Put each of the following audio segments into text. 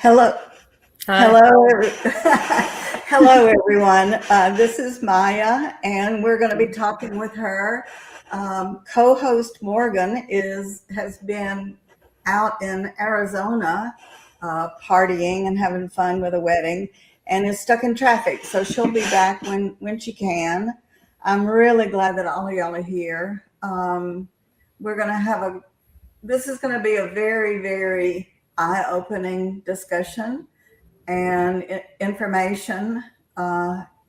Hello, Hi. hello, hello, everyone. This is Maya, and we're going to be talking with her. Co-host Morgan has been out in Arizona, partying and having fun with a wedding, and is stuck in traffic. So she'll be back when she can. I'm really glad that all of y'all are here. We're going to have a. This is going to be a very eye-opening discussion and information.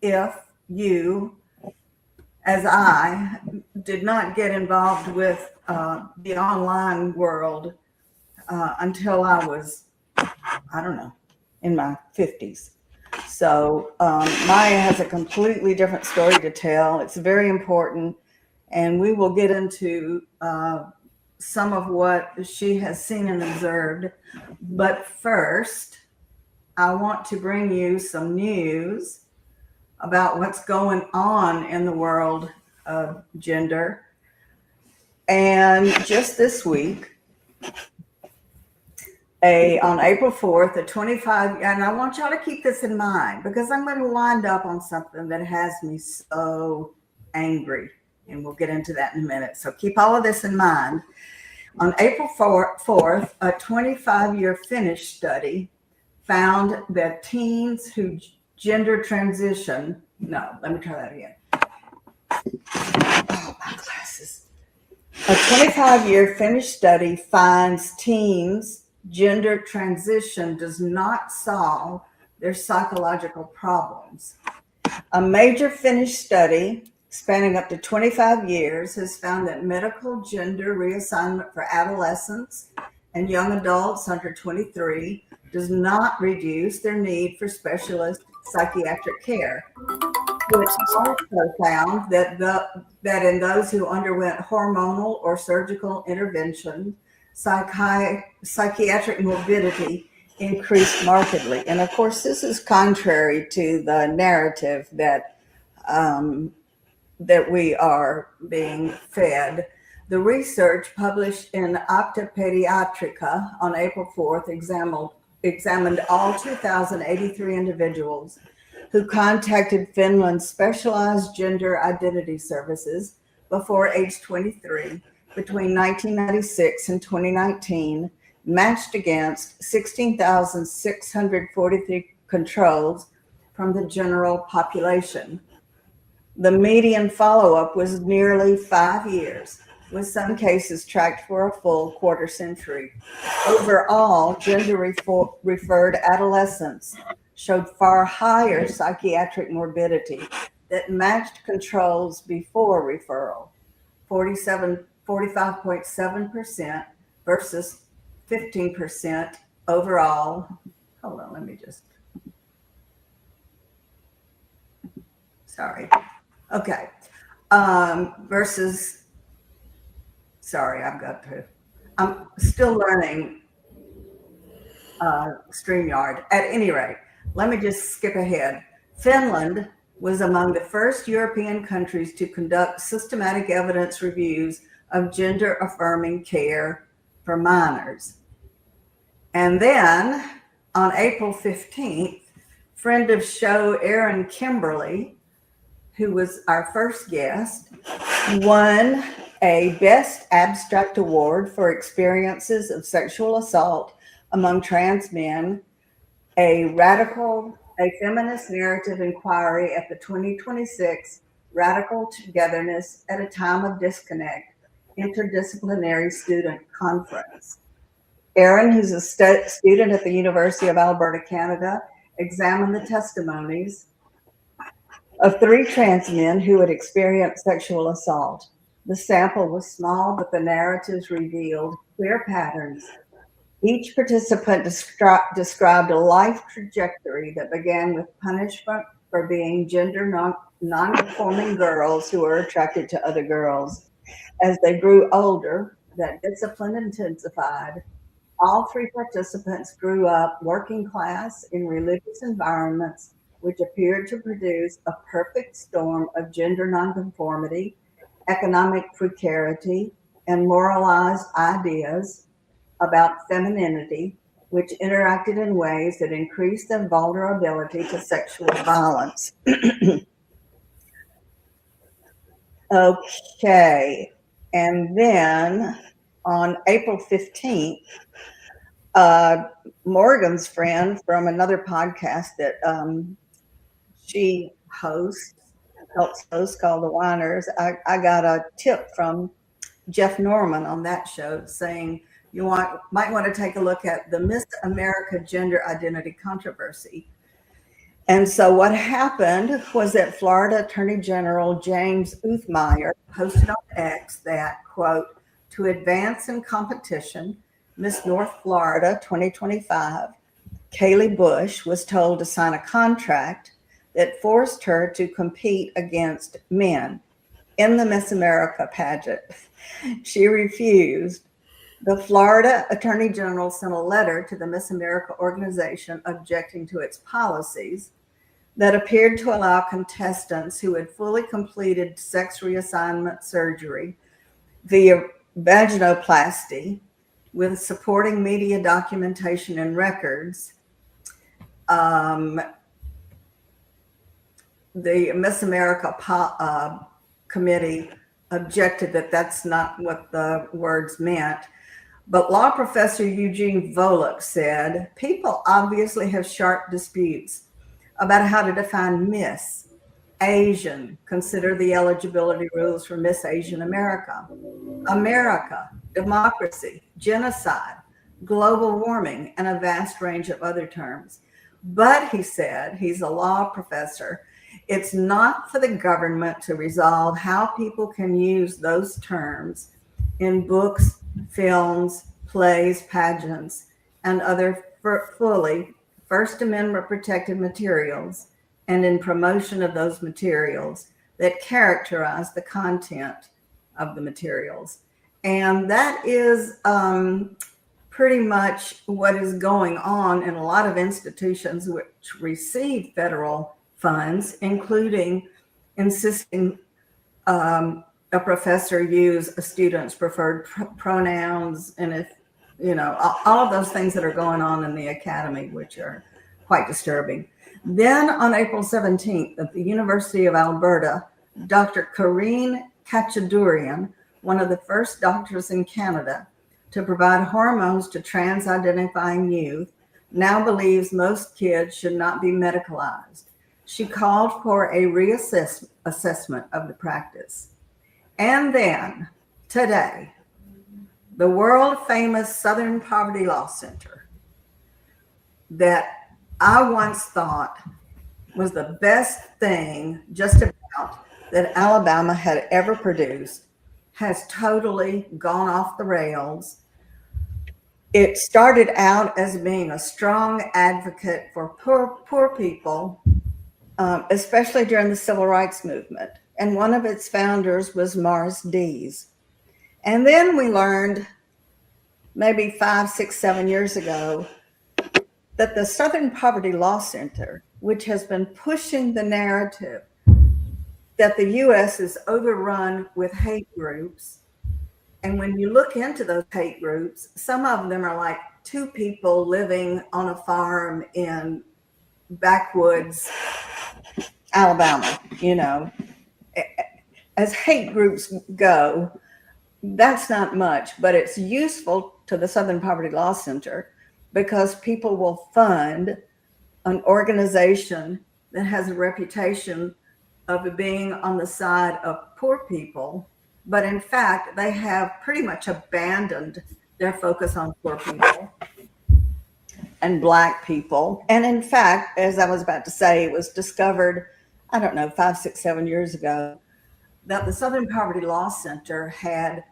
If you, as I, did not get involved with the online world until I was, I don't know, in my 50s. So Maya has a completely different story to tell. It's very important, and we will get into some of what she has seen and observed. But first, I want to bring you some news about what's going on in the world of gender. And just this week, on April 4th, a 25, and I want y'all to keep this in mind because I'm going to wind up on something that has me so angry. And we'll get into that in a minute. So keep all of this in mind. On April 4th, a 25-year Finnish study found that teens who gender transition, no, let me try that again. Oh, my glasses. A 25-year Finnish study finds teens gender transition does not solve their psychological problems. A major Finnish study spanning up to 25 years has found that medical gender reassignment for adolescents and young adults under 23 does not reduce their need for specialist psychiatric care, which also found that in those who underwent hormonal or surgical intervention, psychiatric morbidity increased markedly. And of course, this is contrary to the narrative that we are being fed. The research published in Opta Pediatrica on April 4th examined all 2,083 individuals who contacted Finland's specialized gender identity services before age 23 between 1996 and 2019, matched against 16,643 controls from the general population. The median follow-up was nearly 5 years, with some cases tracked for a full quarter century. Overall, gender-referred adolescents showed far higher psychiatric morbidity that matched controls before referral, 45.7% versus 15% overall. Hold on, let me just, sorry. Okay. Versus, sorry, I'm still learning StreamYard. At any rate, let me just skip ahead. Finland was among the first European countries to conduct systematic evidence reviews of gender affirming care for minors. And then on April 15th, friend of show Erin Kimberly, who was our first guest, won a Best Abstract Award for experiences of sexual assault among trans men, a feminist narrative inquiry at the 2026 Radical Togetherness at a Time of Disconnect Interdisciplinary Student Conference. Erin, who's a student at the University of Alberta, Canada, examined the testimonies of 3 trans men who had experienced sexual assault. The sample was small, but the narratives revealed clear patterns. Each participant described a life trajectory that began with punishment for being gender non-conforming girls who were attracted to other girls. As they grew older, that discipline intensified. All 3 participants grew up working class in religious environments which appeared to produce a perfect storm of gender nonconformity, economic precarity, and moralized ideas about femininity which interacted in ways that increased their vulnerability to sexual violence. Okay. And then on April 15th, Morgan's friend from another podcast that she hosts, helps host, called The Whiners, I got a tip from Jeff Norman on that show saying might want to take a look at the Miss America gender identity controversy. And so what happened was that Florida Attorney General James Uthmeyer posted on X that, quote, to advance in competition, Miss North Florida 2025, Kaylee Bush was told to sign a contract that forced her to compete against men in the Miss America pageant. She refused. The Florida Attorney General sent a letter to the Miss America organization objecting to its policies that appeared to allow contestants who had fully completed sex reassignment surgery via vaginoplasty with supporting media documentation and records. The Miss America committee objected that that's not what the words meant. But law professor Eugene Volokh said, people obviously have sharp disputes about how to define Miss Asian, consider the eligibility rules for Miss Asian America, democracy, genocide, global warming, and a vast range of other terms. But he said, he's a law professor, it's not for the government to resolve how people can use those terms in books, films, plays, pageants, and other fully First Amendment protected materials, and in promotion of those materials that characterize the content of the materials. And that is pretty much what is going on in a lot of institutions which receive federal funds, including insisting a professor use a student's preferred pronouns, and if all of those things that are going on in the academy, which are quite disturbing. Then on April 17th at the University of Alberta, Dr. Karine Kachadurian, one of the first doctors in Canada to provide hormones to trans-identifying youth, now believes most kids should not be medicalized. She called for a reassessment of the practice. And then today, the world famous Southern Poverty Law Center that I once thought was the best thing just about that Alabama had ever produced has totally gone off the rails. It started out as being a strong advocate for poor people, especially during the Civil Rights Movement. And one of its founders was Morris Dees. And then we learned maybe 5, 6, 7 years ago that the Southern Poverty Law Center, which has been pushing the narrative that the U.S. is overrun with hate groups. And when you look into those hate groups, some of them are like two people living on a farm in backwoods Alabama, As hate groups go, that's not much, but it's useful to the Southern Poverty Law Center because people will fund an organization that has a reputation of being on the side of poor people, but in fact, they have pretty much abandoned their focus on poor people and Black people. And in fact, as I was about to say, it was discovered, 5, 6, 7 years ago, that the Southern Poverty Law Center had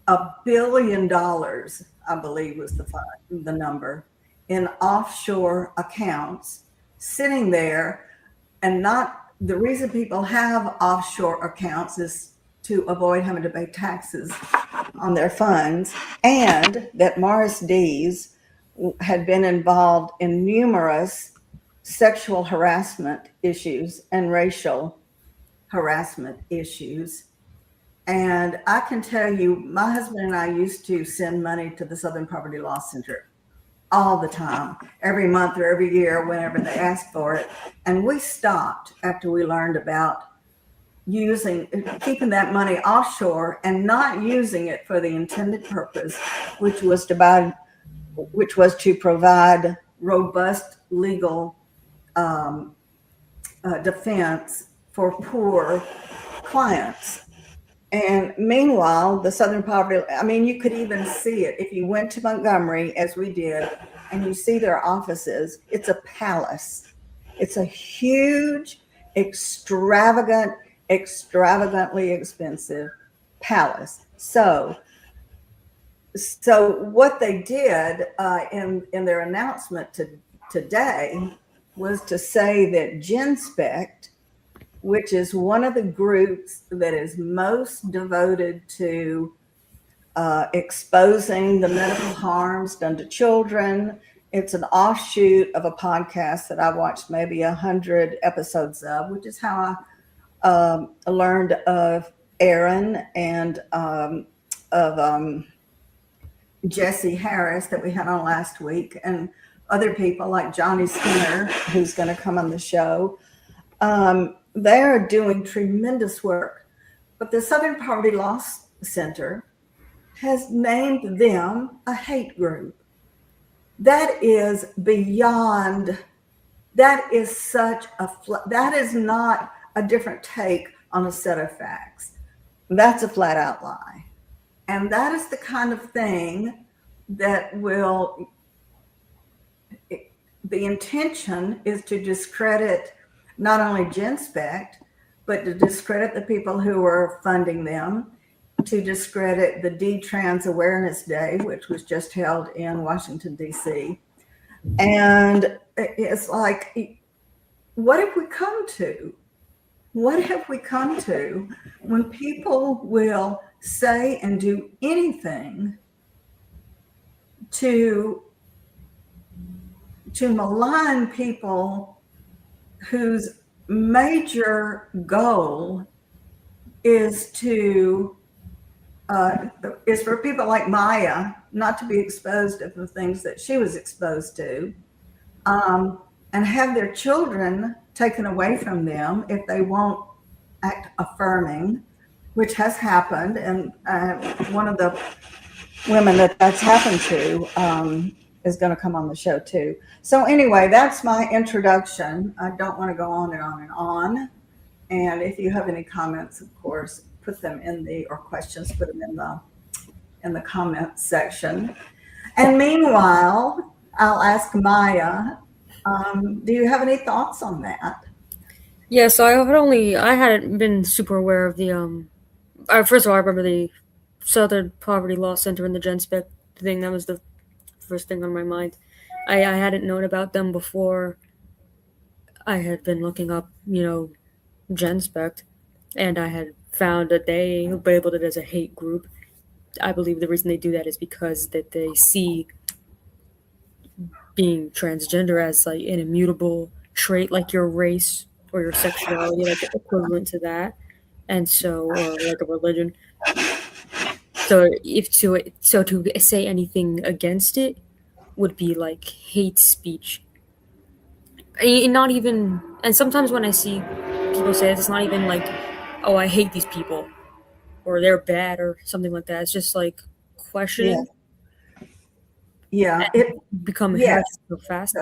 $1 billion, I believe was the number, in offshore accounts sitting there. And the reason people have offshore accounts is to avoid having to pay taxes on their funds, and that Morris Dees had been involved in numerous sexual harassment issues and racial harassment issues. And I can tell you, my husband and I used to send money to the Southern Poverty Law Center all the time, every month or every year, whenever they asked for it. And we stopped after we learned about keeping that money offshore and not using it for the intended purpose, which was to provide robust legal defense for poor clients. And meanwhile, the Southern Poverty, I mean, you could even see it if you went to Montgomery, as we did, and you see their offices. It's a palace. It's a huge, extravagantly expensive palace. So what they did in their announcement today was to say that GenSpect, which is one of the groups that is most devoted to exposing the medical harms done to children. It's an offshoot of a podcast that I watched maybe 100 episodes of, which is how I learned of Aaron and of Jesse Harris that we had on last week, and other people like Johnny Skinner, who's going to come on the show. They are doing tremendous work, but the Southern Poverty Law Center has named them a hate group. That is beyond, that is not a different take on a set of facts. That's a flat out lie. And that is the kind of thing that the intention is to discredit not only GenSpect, but to discredit the people who are funding them, to discredit the D-Trans Awareness Day, which was just held in Washington, D.C. And it's like, what have we come to? What have we come to when people will say and do anything to malign people whose major goal is for people like Maya not to be exposed to the things that she was exposed to, and have their children taken away from them if they won't act affirming, which has happened. And one of the women that's happened to is going to come on the show too. So anyway, that's my introduction. I don't want to go on and on and on. And if you have any comments, of course, put them or questions, put them in the comments section. And meanwhile, I'll ask Maya, do you have any thoughts on that? Yeah, so I hadn't been super aware of the first of all, I remember the Southern Poverty Law Center and the GenSpect thing. That was the first thing on my mind. I hadn't known about them before I had been looking up, GenSpect, and I had found that they labeled it as a hate group. I believe the reason they do that is because that they see being transgender as like an immutable trait, like your race or your sexuality, like equivalent to that, and so or like a religion. So to say anything against it would be like hate speech. Not even, and sometimes when I see people say it, it's not even like, oh, I hate these people or they're bad or something like that. It's just like questioning. Yeah, it become so fast.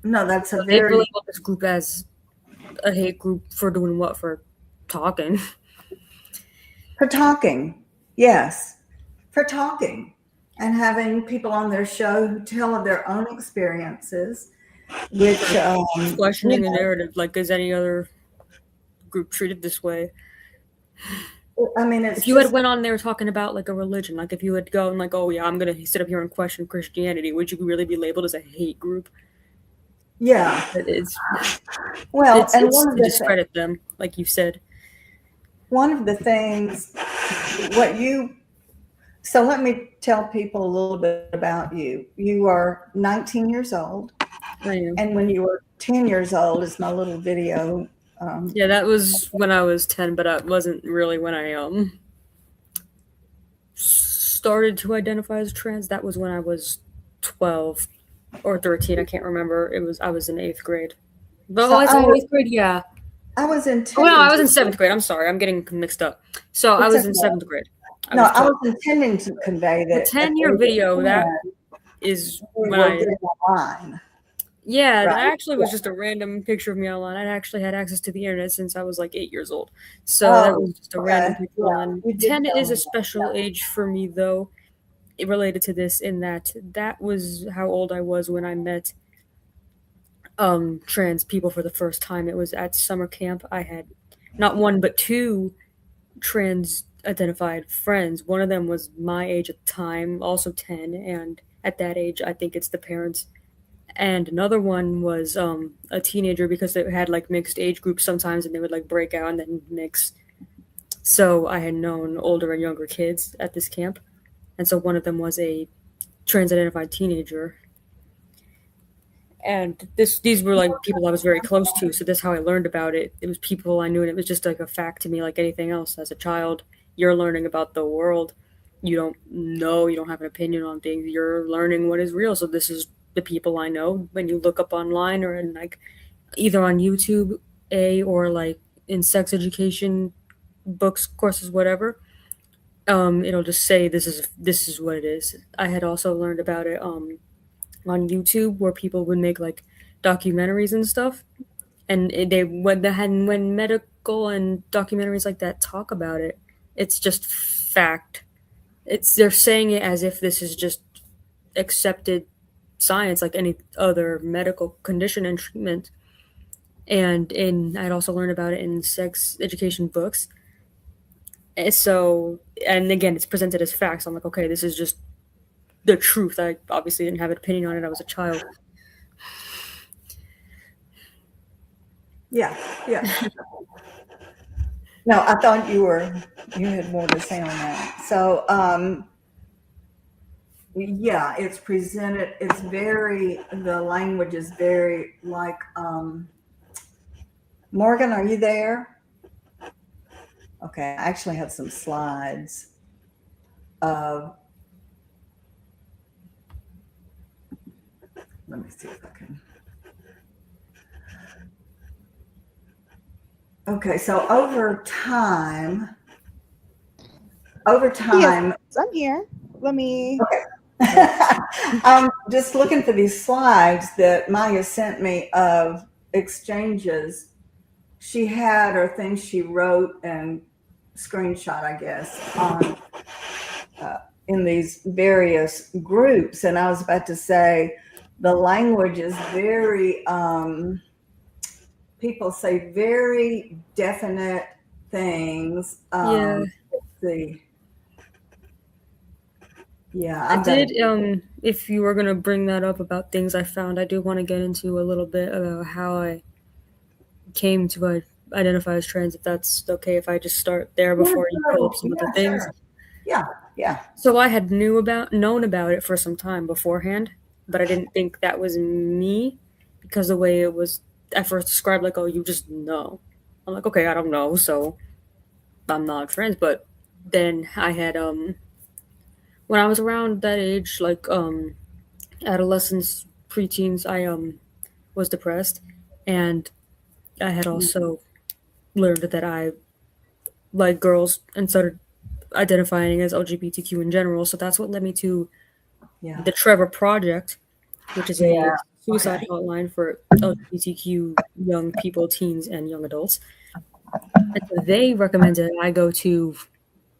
No, that's a they really label this group as a hate group for doing what? For talking. For talking, yes, for talking, and having people on their show who tell of their own experiences, which questioning the narrative. Like, is any other group treated this way? I mean, if you had went on there talking about like a religion, like if you had gone like, oh yeah, I'm gonna sit up here and question Christianity, would you really be labeled as a hate group? Yeah, it's to discredit them, like you said. One of the things, so let me tell people a little bit about you. You are 19 years old. I am. And when you were 10 years old, is my little video. Yeah, that was when I was 10, but that wasn't really when I started to identify as trans. That was when I was 12. or 13. I can't remember. I was in 8th grade. But So oh, it's in 8th grade. Yeah. I was Oh no, I intending was in to. 7th grade. I'm sorry, I'm getting mixed up. So I It's was in okay. 7th grade. I No, was I 12. was intending to convey The that at 10-year the age video, of that 10, is we when were I, getting online, yeah, right? that actually Yeah. was just a random picture of me online. I actually had access to the internet since I was like 8 years old. So that Oh, was just a random okay. picture Yeah, online. you did 10 tell is me a that. special age for me though, related to this, in that that was how old I was when I met trans people for the first time. It was at summer camp. I had not one but two trans identified friends. One of them was my age at the time, also 10, and at that age I think it's the parents. And another one was a teenager, because they had like mixed age groups sometimes, and they would like break out and then mix. So I had known older and younger kids at this camp. And so one of them was a trans identified teenager. And these were like people I was very close to, so that's how I learned about it. It was people I knew, and it was just like a fact to me, like anything else. As a child, you're learning about the world. You don't know, you don't have an opinion on things. You're learning what is real. So this is the people I know. When you look up online, or in like either on YouTube, or like in sex education books, courses, whatever, it'll just say this is what it is. I had also learned about it on YouTube, where people would make like documentaries and stuff, and they when medical and documentaries like that talk about it, it's just fact. It's They're saying it as if this is just accepted science, like any other medical condition and treatment. And I'd also learned about it in sex education books. And again, it's presented as facts. I'm like, okay, this is just the truth. I obviously didn't have an opinion on it. I was a child. Yeah, yeah. No, I thought you had more to say on that. So, yeah, it's presented. The language is very like, Morgan, are you there? Okay, I actually have some slides of, let me see if I can. Okay, so over time, Yes, I'm here. Let me. okay. I'm just looking for these slides that Maya sent me of exchanges she had, or things she wrote and screenshot, I guess, on in these various groups. And I was about to say, the language is very, people say very definite things. Yeah. Let's see. Yeah, I did. If you were gonna bring that up about things I found, I do want to get into a little bit about how I came to identify as trans. If that's okay, if I just start there before you pull up some of the things. Sure. Yeah. So I had known about it for some time beforehand, but I didn't think that was me, because the way it was at first described, like, oh, you just know. I'm like, okay, I don't know, so I'm not trans. But then I had when I was around that age, like adolescence, preteens, I was depressed, and I had also learned that I like girls and started identifying as LGBTQ in general. So that's what led me to Yeah. the Trevor Project, which is a Yeah. suicide Okay. hotline for LGBTQ young people, teens, and young adults. And so they recommended I go to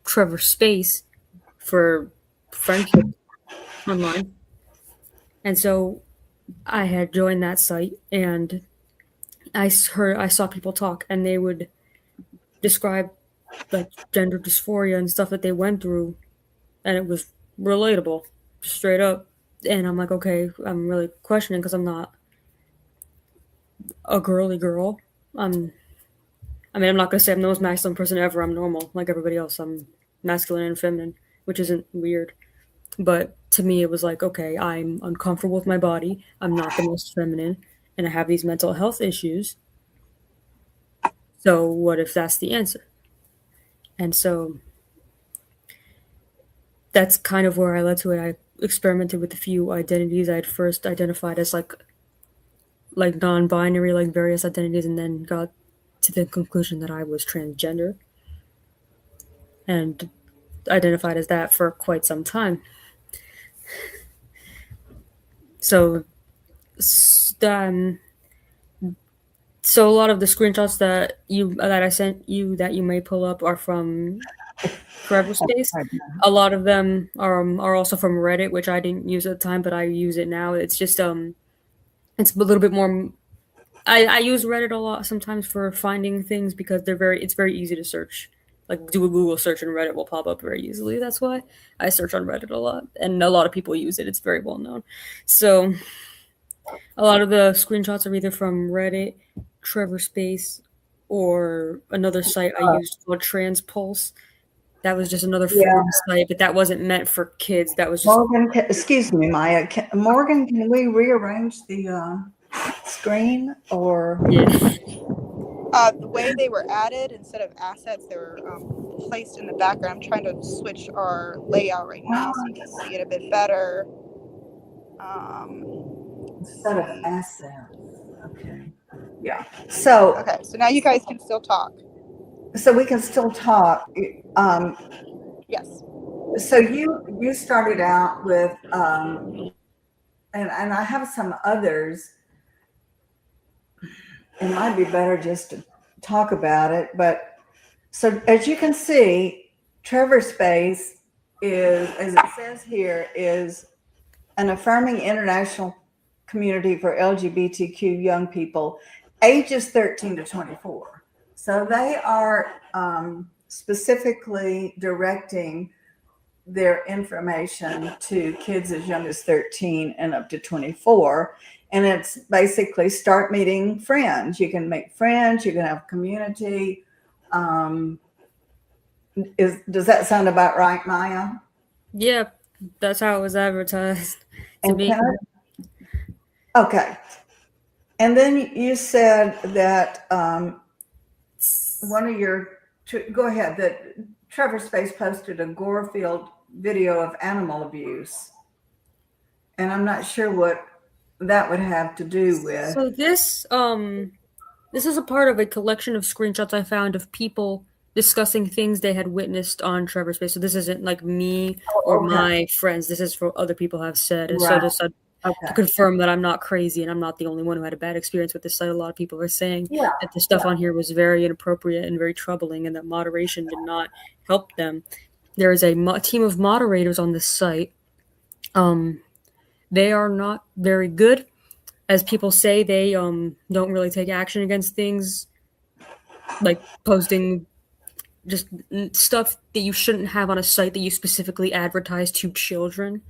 Trevor Space for friendship online. And so I had joined that site, and I saw people talk, and they would describe like gender dysphoria and stuff that they went through, and it was relatable, straight up. And I'm like, okay, I'm really questioning, because I'm not a girly girl. I'm not gonna say I'm the most masculine person ever. I'm normal, like everybody else. I'm masculine and feminine, which isn't weird. But to me, it was like, okay, I'm uncomfortable with my body. I'm not the most feminine, and I have these mental health issues. So what if that's the answer? And so that's kind of where I led to it. experimented with a few identities. I had first identified as like non-binary, like various identities, and then got to the conclusion that I was transgender and identified as that for quite some time. So, so a lot of the screenshots that I sent you that you may pull up are from Forever Space. A lot of them are also from Reddit, which I didn't use at the time, but I use it now. It's just it's a little bit more. I use Reddit a lot sometimes for finding things because it's very easy to search. Like do a Google search and Reddit will pop up very easily. That's why I search on Reddit a lot, and a lot of people use it. It's very well known. So a lot of the screenshots are either from Reddit, Trevor Space, or another site I used called Transpulse. That was just another forum site, but that wasn't meant for kids. That was just Morgan, excuse me, Maya. Morgan, can we rearrange the screen or? yeah. The way they were added, instead of assets, they were placed in the background. I'm trying to switch our layout right now so you can see it a bit better. Instead of assets. Okay. Yeah. So. Okay, so now you guys can still talk. So we can still talk. Yes. So you started out with, and I have some others. It might be better just to talk about it, but so as you can see, Trevor Space is, as it says here, is an affirming international community for LGBTQ young people, ages 13 to 24. So they are specifically directing their information to kids as young as 13 and up to 24. And it's basically start meeting friends. You can make friends, you can have community. Does that sound about right, Maya? Yeah, that's how it was advertised to me. Okay. And then you said that one of your, go ahead, that Trevor Space posted a gore-filled video of animal abuse. And I'm not sure what that would have to do with. So this is a part of a collection of screenshots I found of people discussing things they had witnessed on Trevor Space. So this isn't like me or my friends. This is for other people have said. And so just to confirm that I'm not crazy and I'm not the only one who had a bad experience with this site. A lot of people are saying that the stuff on here was very inappropriate and very troubling and that moderation did not help them. There is a team of moderators on this site. They are not very good. As people say, they don't really take action against things like posting just stuff that you shouldn't have on a site that you specifically advertise to children.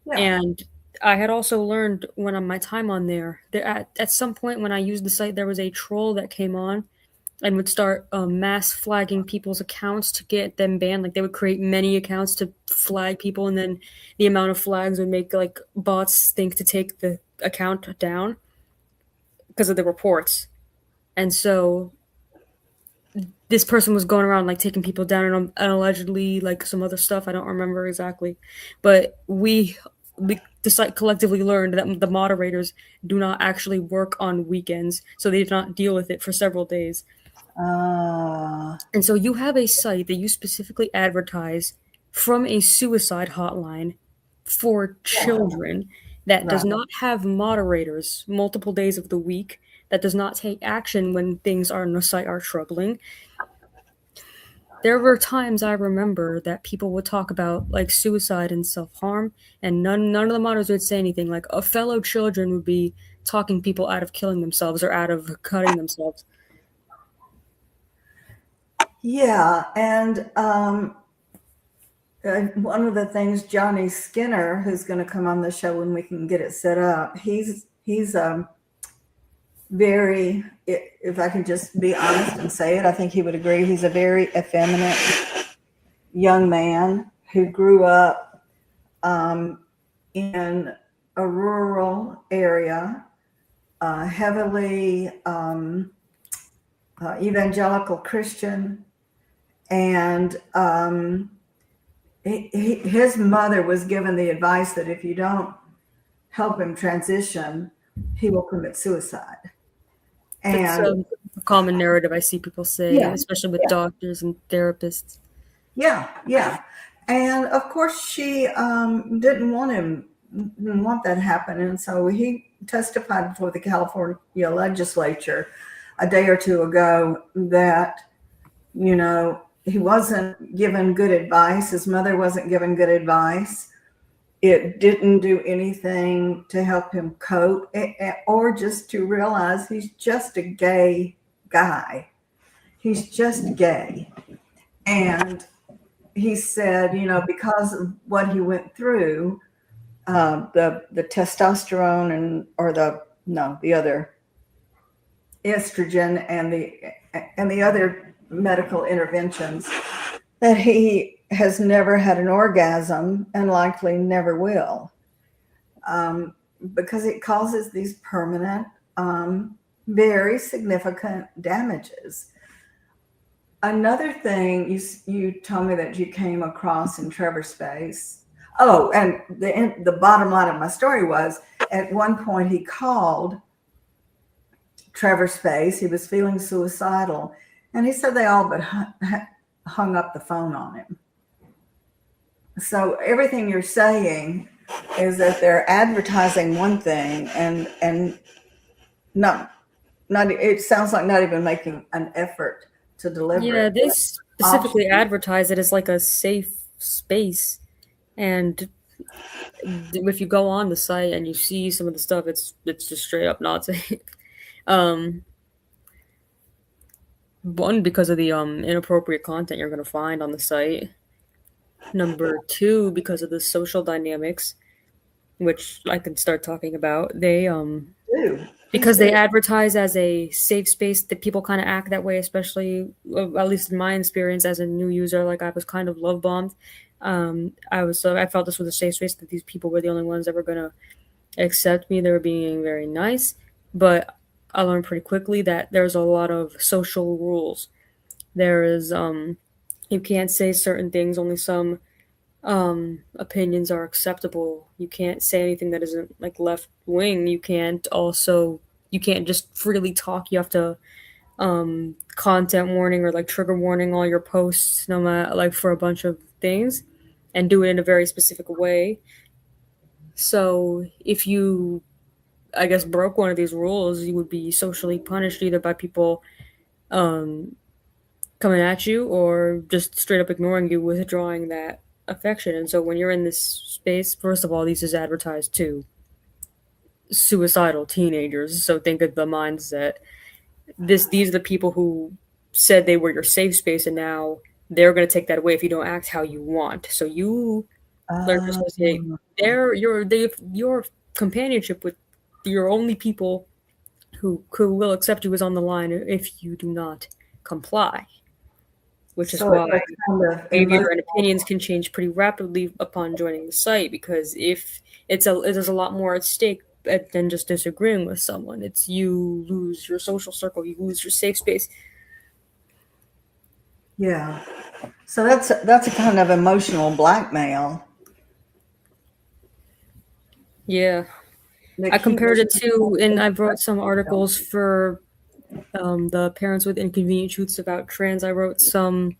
Yeah. And I had also learned when on my time on there at some point when I used the site, there was a troll that came on and would start mass flagging people's accounts to get them banned. Like they would create many accounts to flag people, and then the amount of flags would make like bots think to take the account down because of the reports. And so this person was going around like taking people down and allegedly like some other stuff. I don't remember exactly, but the site collectively learned that the moderators do not actually work on weekends, so they did not deal with it for several days. And so you have a site that you specifically advertise from a suicide hotline for children that does not have moderators multiple days of the week, that does not take action when things on the site are troubling. There were times I remember that people would talk about like suicide and self-harm, and none of the moderators would say anything. Like a fellow children would be talking people out of killing themselves or out of cutting themselves. Yeah, and one of the things Johnny Skinner, who's going to come on the show when we can get it set up, he's very, if I can just be honest and say it, I think he would agree. He's a very effeminate young man who grew up in a rural area, heavily evangelical Christian, and his mother was given the advice that if you don't help him transition, he will commit suicide. That's And a common narrative I see people say, yeah, especially with yeah, doctors and therapists. yeah. And of course, she didn't want that to happen. And so he testified before the California legislature a day or two ago that, he wasn't given good advice. His mother wasn't given good advice. It didn't do anything to help him cope or just to realize he's just a gay guy. He's just gay. And he said, because of what he went through, the testosterone the other estrogen and the other medical interventions, that he has never had an orgasm and likely never will, because it causes these permanent, very significant damages. Another thing you told me that you came across in TrevorSpace. Oh, and the bottom line of my story was, at one point he called TrevorSpace. He was feeling suicidal, and he said they all but hung up the phone on him. So everything you're saying is that they're advertising one thing and not it sounds like not even making an effort to deliver Yeah, it. they specifically advertise it as like a safe space. And if you go on the site and you see some of the stuff, it's just straight up not safe. One, because of the inappropriate content you're going to find on the site. Number two, because of the social dynamics, which I can start talking about. They because they advertise as a safe space, that people kind of act that way, especially, at least in my experience as a new user. Like, I was kind of love bombed. I felt this was a safe space, that these people were the only ones that were going to accept me. They were being very nice, but I learned pretty quickly that there's a lot of social rules. There is you can't say certain things, only some opinions are acceptable. You can't say anything that isn't like left wing. You can't just freely talk. You have to content warning or like trigger warning all your posts, no matter, like, for a bunch of things, and do it in a very specific way. So if you, I guess, broke one of these rules, you would be socially punished, either by people coming at you or just straight up ignoring you, withdrawing that affection. And so when you're in this space, first of all, these is advertised to suicidal teenagers. So think of the mindset. These are the people who said they were your safe space, and now they're going to take that away if you don't act how you want. So you learn to associate your companionship with your only people who will accept you is on the line if you do not comply. Which is why behavior and opinions can change pretty rapidly upon joining the site, because if there's a lot more at stake than just disagreeing with someone. It's you lose your social circle, you lose your safe space. Yeah. So that's a kind of emotional blackmail. Yeah. I compared it to, and I wrote some articles for the Parents with Inconvenient Truths about trans. I wrote some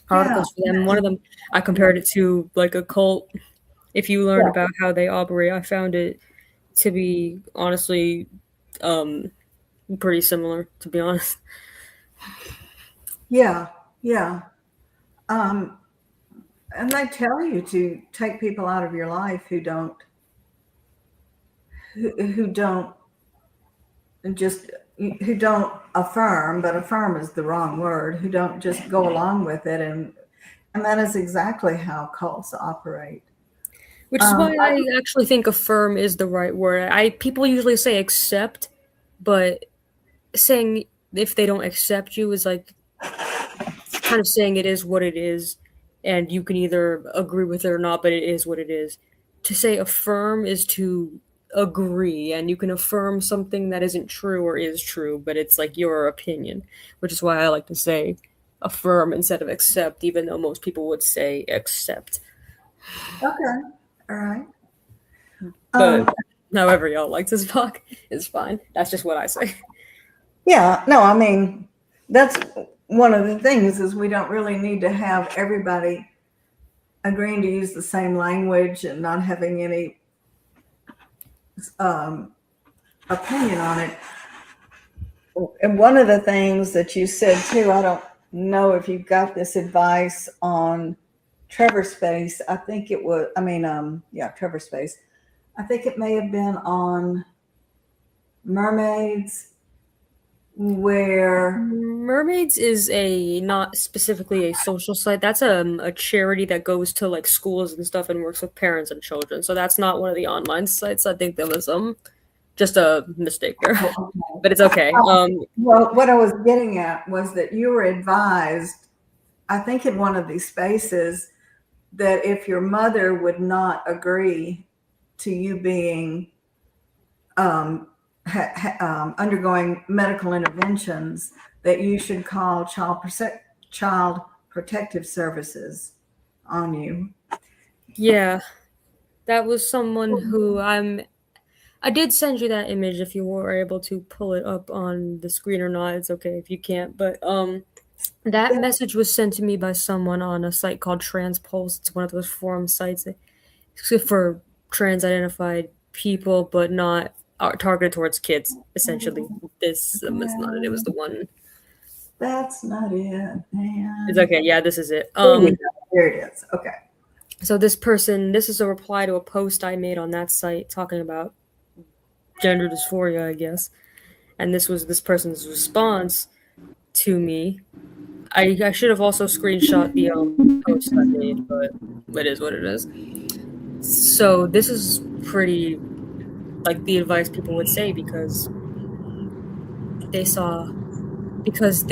articles for them. One of them, I compared it to like a cult. If you learn about how they operate, I found it to be honestly pretty similar, to be honest. Yeah. And they tell you to take people out of your life who don't affirm, but affirm is the wrong word, who don't just go along with it. And that is exactly how cults operate. Which is why I actually think affirm is the right word. People usually say accept, but saying if they don't accept you is like kind of saying it is what it is, and you can either agree with it or not, but it is what it is. To say affirm is to agree, and you can affirm something that isn't true or is true, but it's like your opinion, which is why I like to say affirm instead of accept, even though most people would say accept. Okay. All right. But however y'all like to talk is fine. That's just what I say. Yeah, no, I mean, that's one of the things is we don't really need to have everybody agreeing to use the same language and not having any opinion on it. And one of the things that you said too, I don't know if you got this advice on Trevor Space. I think it was, Trevor Space. I think it may have been on mermaids where Mermaids is a not specifically a social site. That's a charity that goes to like schools and stuff and works with parents and children. So that's not one of the online sites. I think there was just a mistake there, but it's okay. Well, what I was getting at was that you were advised, I think in one of these spaces, that if your mother would not agree to you being undergoing medical interventions, that you should call child protective services on you. Yeah, that was someone who I did send you that image if you were able to pull it up on the screen or not. It's okay if you can't, but that message was sent to me by someone on a site called TransPulse. It's one of those forum sites for trans identified people, but not targeted towards kids, essentially. This is not it. It was the one. That's not it, man. It's okay. Yeah, this is it. There it is. Okay. So this is a reply to a post I made on that site talking about gender dysphoria, I guess. And this was this person's response to me. I should have also screenshot the post I made, but it is what it is. So this is pretty like the advice people would say because they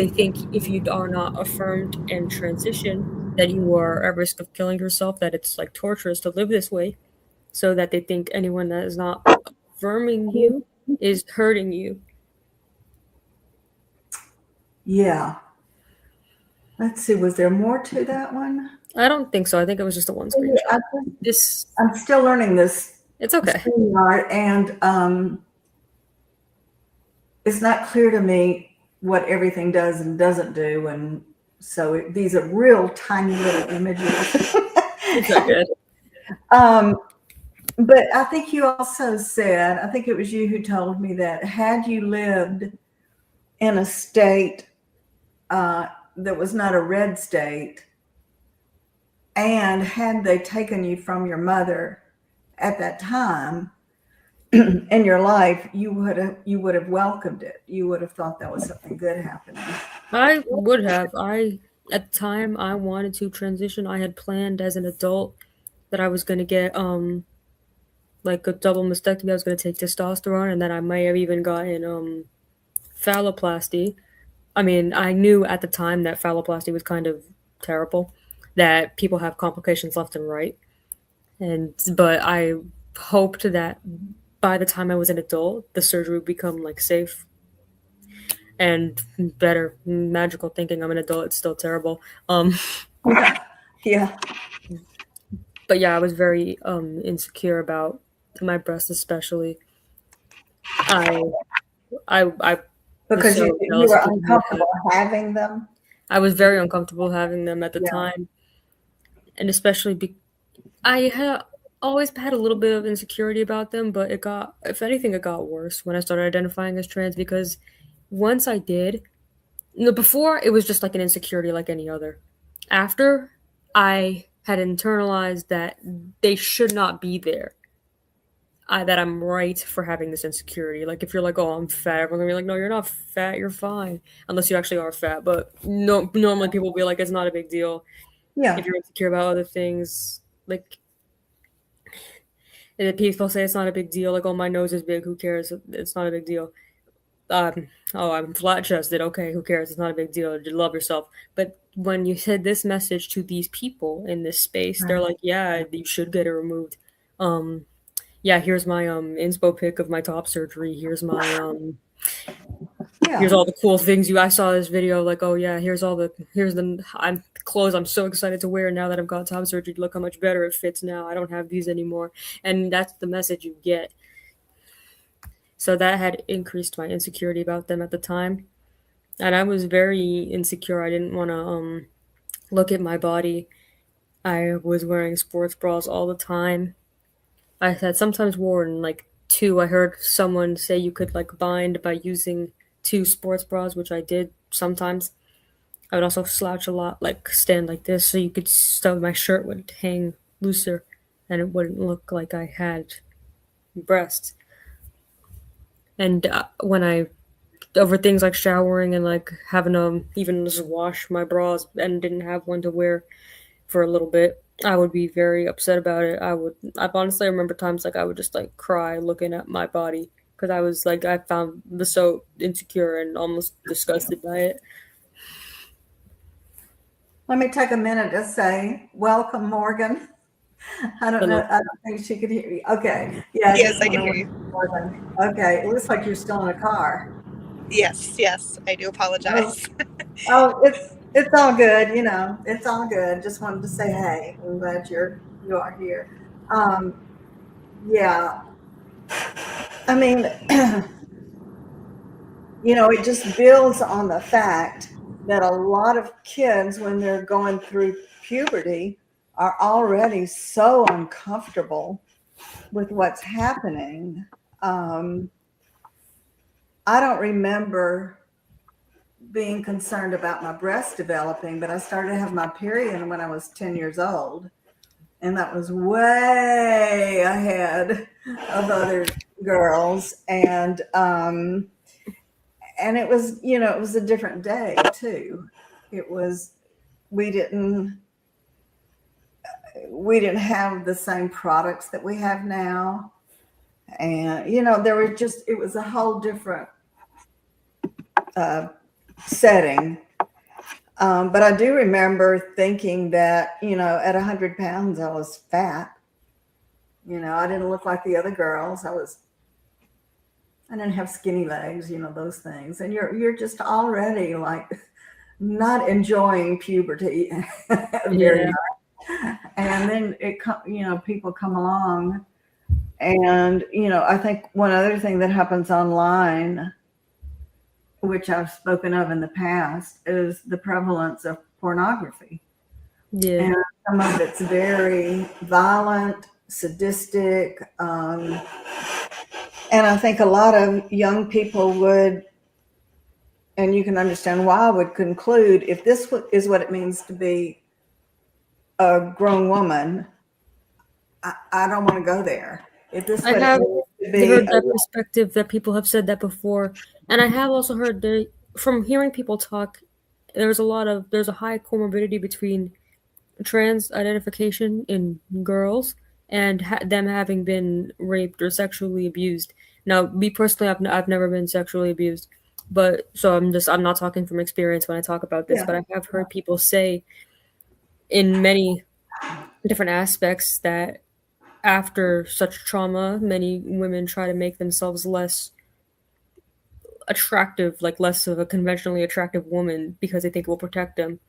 think if you are not affirmed and transition that you are at risk of killing yourself, that it's like torturous to live this way, so that they think anyone that is not affirming you is hurting you. Yeah. Let's see, was there more to that one? I don't think so. I think it was just a one screenshot. I'm still learning this. It's okay. And it's not clear to me what everything does and doesn't do. And so these are real tiny little images. It's not good. But I think you also said, I think it was you who told me that had you lived in a state that was not a red state, and had they taken you from your mother at that time in your life, you would have welcomed it. You would have thought that was something good happening. I would have. At the time I wanted to transition, I had planned as an adult that I was going to get like a double mastectomy. I was going to take testosterone, and that I may have even gotten phalloplasty. I mean, I knew at the time that phalloplasty was kind of terrible, that people have complications left and right. But I hoped that by the time I was an adult, the surgery would become like safe and better. Magical thinking. I'm an adult. It's still terrible. Yeah. But yeah, I was very insecure about my breasts, especially. Because you were uncomfortable having them? I was very uncomfortable having them at the time. And especially I had always had a little bit of insecurity about them, but if anything, it got worse when I started identifying as trans, because once I did, before it was just like an insecurity like any other. After, I had internalized that they should not be there. That I'm right for having this insecurity. Like, if you're like, oh, I'm fat, everyone's gonna be like, no, you're not fat, you're fine. Unless you actually are fat. But no, normally people will be like, it's not a big deal. Yeah. If you're insecure about other things, like, and people say it's not a big deal, like, oh, my nose is big, who cares? It's not a big deal. Oh, I'm flat chested, okay, who cares? It's not a big deal. You love yourself. But when you said this message to these people in this space, they're like, yeah, you should get it removed. Yeah, here's my inspo pic of my top surgery. Here's my Here's Yeah. all the cool things I saw this video like, oh yeah, here's the I'm clothes I'm so excited to wear now that I've got top surgery. Look how much better it fits now. I don't have these anymore. And that's the message you get. So that had increased my insecurity about them at the time. And I was very insecure. I didn't want to look at my body. I was wearing sports bras all the time. I had sometimes worn like two. I heard someone say you could like bind by using two sports bras, which I did sometimes. I would also slouch a lot, like stand like this, so you could so my shirt would hang looser, and it wouldn't look like I had breasts. And when I over things like showering and like having to even just wash my bras and didn't have one to wear for a little bit, I would be very upset about it. I honestly remember times like I would just like cry looking at my body because I was like I found this so insecure and almost disgusted by it. Let me take a minute to say, welcome, Morgan. I don't know. I don't think she could hear you. Okay. Yeah. Yes, I can hear you. Morgan. Okay. It looks like you're still in a car. Yes, I do apologize. Oh, it's all good. You know, it's all good. Just wanted to say, hey, I'm glad you are here. Yeah. I mean, you know, it just builds on the fact that a lot of kids, when they're going through puberty, are already so uncomfortable with what's happening. I don't remember being concerned about my breast developing, but I started to have my period when I was 10 years old. And that was way ahead of other girls. And it was, you know, it was a different day too. It was, we didn't have the same products that we have now. And, you know, it was a whole different setting. But I do remember thinking that, you know, at 100 pounds, I was fat. You know, I didn't look like the other girls. I didn't have skinny legs, you know, those things. And you're just already like not enjoying puberty very much. And then you know, people come along and, you know, I think one other thing that happens online, which I've spoken of in the past, is the prevalence of pornography. Yeah. And some of it's very violent, sadistic. And I think a lot of young people would, and you can understand why, would conclude if this is what it means to be a grown woman, I don't want to go there. If this I have heard that perspective that people have said that before, and I have also heard from hearing people talk. There's a high comorbidity between trans identification in girls and them having been raped or sexually abused. Now, me personally, I've never been sexually abused, but so I'm not talking from experience when I talk about this, but I have heard people say in many different aspects that after such trauma, many women try to make themselves less attractive, like less of a conventionally attractive woman because they think it will protect them.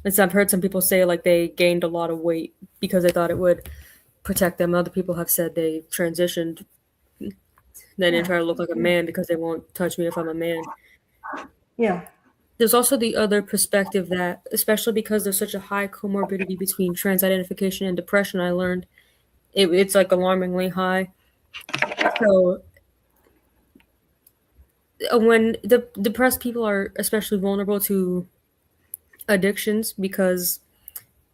And so I've heard some people say like they gained a lot of weight because they thought it would protect them. Other people have said they transitioned, then they try to look like a man because they won't touch me if I'm a man. Yeah. There's also the other perspective that, especially because there's such a high comorbidity between trans identification and depression, I learned it's like alarmingly high. So when the depressed people are especially vulnerable to addictions because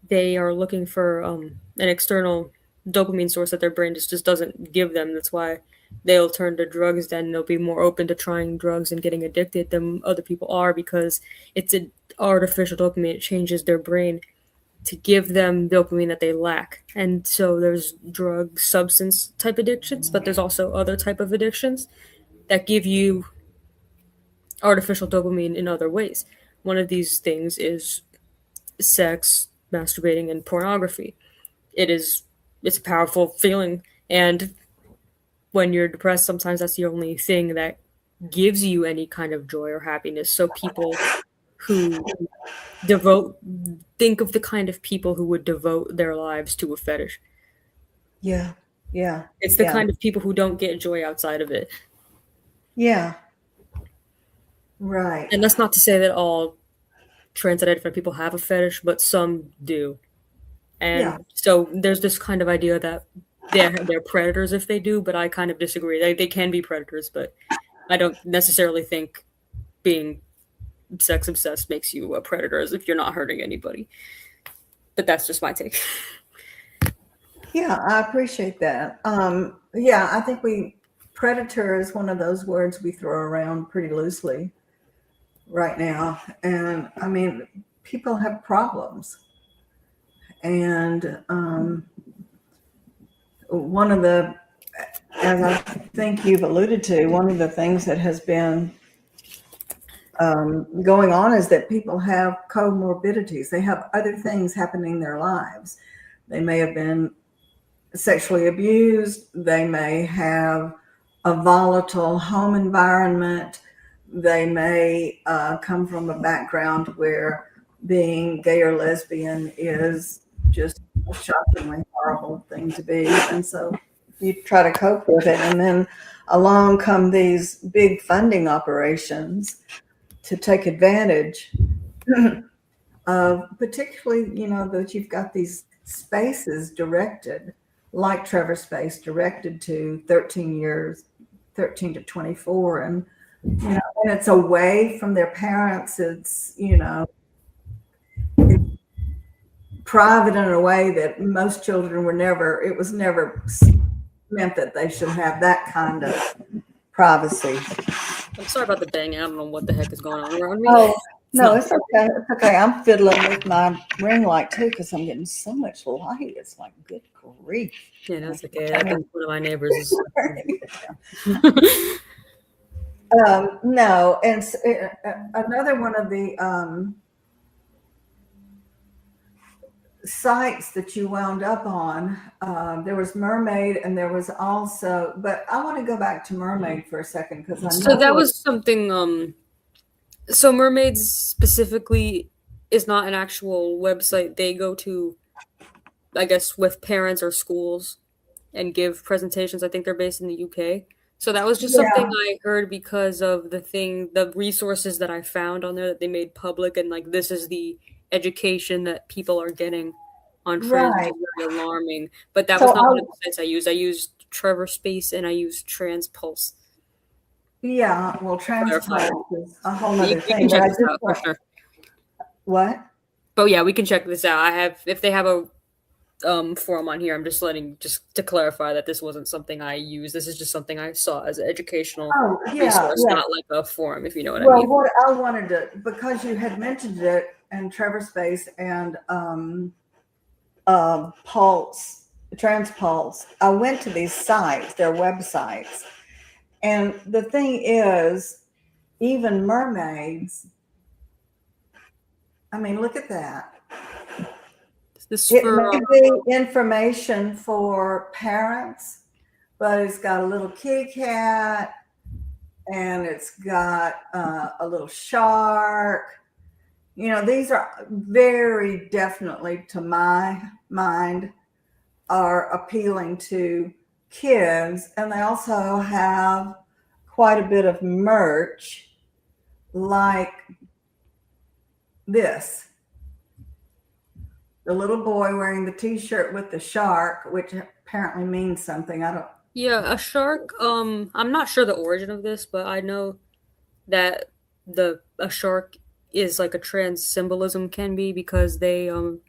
they are looking for an external dopamine source that their brain just doesn't give them. That's why they'll turn to drugs, then they'll be more open to trying drugs and getting addicted than other people are because it's an artificial dopamine. It changes their brain to give them dopamine that they lack. And so there's drug substance type addictions, but there's also other type of addictions that give you artificial dopamine in other ways. One of these things is sex, masturbating, and pornography. It's a powerful feeling, and when you're depressed, sometimes that's the only thing that gives you any kind of joy or happiness. So people who think of the kind of people who would devote their lives to a fetish. Yeah. Yeah. It's the Yeah. kind of people who don't get joy outside of it. Yeah. Right. And that's not to say that all trans-identified people have a fetish, but some do. And Yeah. so there's this kind of idea that they're predators if they do, but I kind of disagree. They can be predators, but I don't necessarily think being sex obsessed makes you a predator as if you're not hurting anybody. But that's just my take. Yeah, I appreciate that. Yeah, I think predator is one of those words we throw around pretty loosely right now. And I mean, people have problems. And one of the, as I think you've alluded to, one of the things that has been going on is that people have comorbidities. They have other things happening in their lives. They may have been sexually abused. They may have a volatile home environment. They may come from a background where being gay or lesbian is just a shockingly horrible thing to be. And so you try to cope with it. And then along come these big funding operations to take advantage of, particularly, that you've got these spaces directed, like Trevor Space, directed to 13 to 24. And, and it's away from their parents. It's, private in a way that most children it was never meant that they should have that kind of privacy. I'm sorry about the banging. I don't know what the heck is going on around me. Oh, no, it's okay. It's okay. I'm fiddling with my ring light too because I'm getting so much light. It's like, good grief. Yeah, that's okay. I think one of my neighbors is. No, and another one of the sites that you wound up on, there was Mermaid, and there was also, but I want to go back to Mermaid for a second because I know. So that was something. So Mermaids specifically is not an actual website. They go to, I guess, with parents or schools and give presentations. I think they're based in the UK. So that was just something I heard because of the resources that I found on there that they made public, and like this is the education that people are getting on trans, which is very alarming. But that was not one of the sites I used. I used Trevor Space and I used Trans Pulse. Yeah, well, Trans Pulse is a whole other thing. We can check this out for sure. What? But yeah, we can check this out. If they have a forum on here, I'm just to clarify that this wasn't something I used. This is just something I saw as an educational resource, not like a forum, if you know what I mean. Well, what I wanted to, because you had mentioned it in Trevor Space and Pulse, Trans Pulse, I went to these sites, their websites, and the thing is, even Mermaids, I mean, look at that. It may be information for parents, but it's got a little kitty cat and it's got a little shark. These are very definitely, to my mind, are appealing to kids. And they also have quite a bit of merch like this. The little boy wearing the t-shirt with the shark, which apparently means something. Yeah, a shark. I'm not sure the origin of this, but I know that a shark is like a trans symbolism can be because they Oh,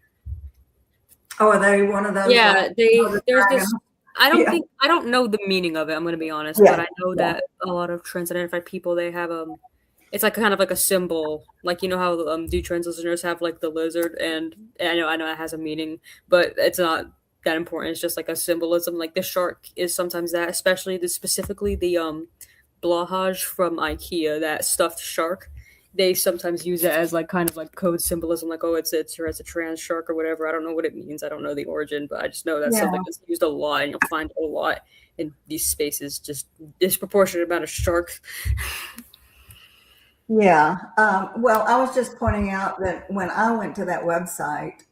are they one of those? Yeah, there's this. I don't know the meaning of it. I'm gonna be honest, but I know that a lot of trans identified people, they have it's like kind of like a symbol, like how do trans listeners have like the lizard, and I know it has a meaning, but it's not that important. It's just like a symbolism. Like the shark is sometimes that, especially specifically the Blahaj from IKEA, that stuffed shark. They sometimes use it as like kind of like code symbolism, like it's a trans shark or whatever. I don't know what it means. I don't know the origin, but I just know that's something that's used a lot, and you'll find it a lot in these spaces, just disproportionate amount of sharks. Yeah. Well, I was just pointing out that when I went to that website,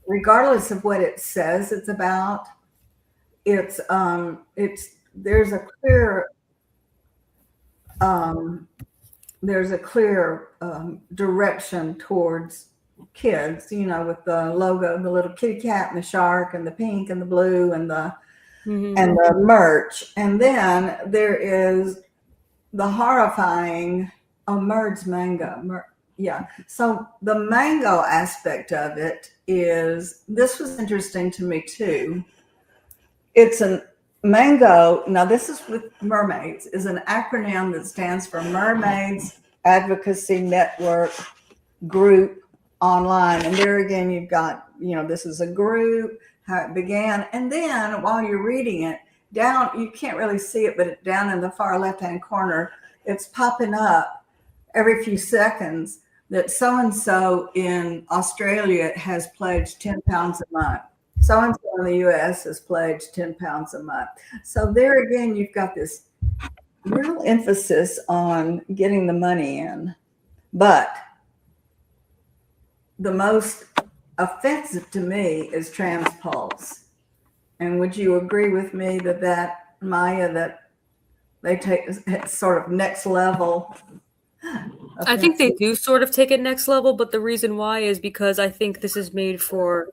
regardless of what it says it's about, it's there's a clear direction towards kids, with the logo, the little kitty cat and the shark and the pink and the blue and the merch. And then there is the horrifying Merd's mango. Yeah. So the mango aspect of it this was interesting to me too. It's an mango. Now this is with mermaids, is an acronym that stands for Mermaids Advocacy Network Group Online. And there again, you've got, this is a group, how it began. And then while you're reading it down, you can't really see it, but down in the far left-hand corner, it's popping up every few seconds that so-and-so in Australia has pledged 10 pounds a month. So-and-so in the US has pledged 10 pounds a month. So there again, you've got this real emphasis on getting the money in. But the most offensive to me is TransPulse. And would you agree with me that Maya, that they take it sort of next level? I think they do sort of take it next level, but the reason why is because I think this is made for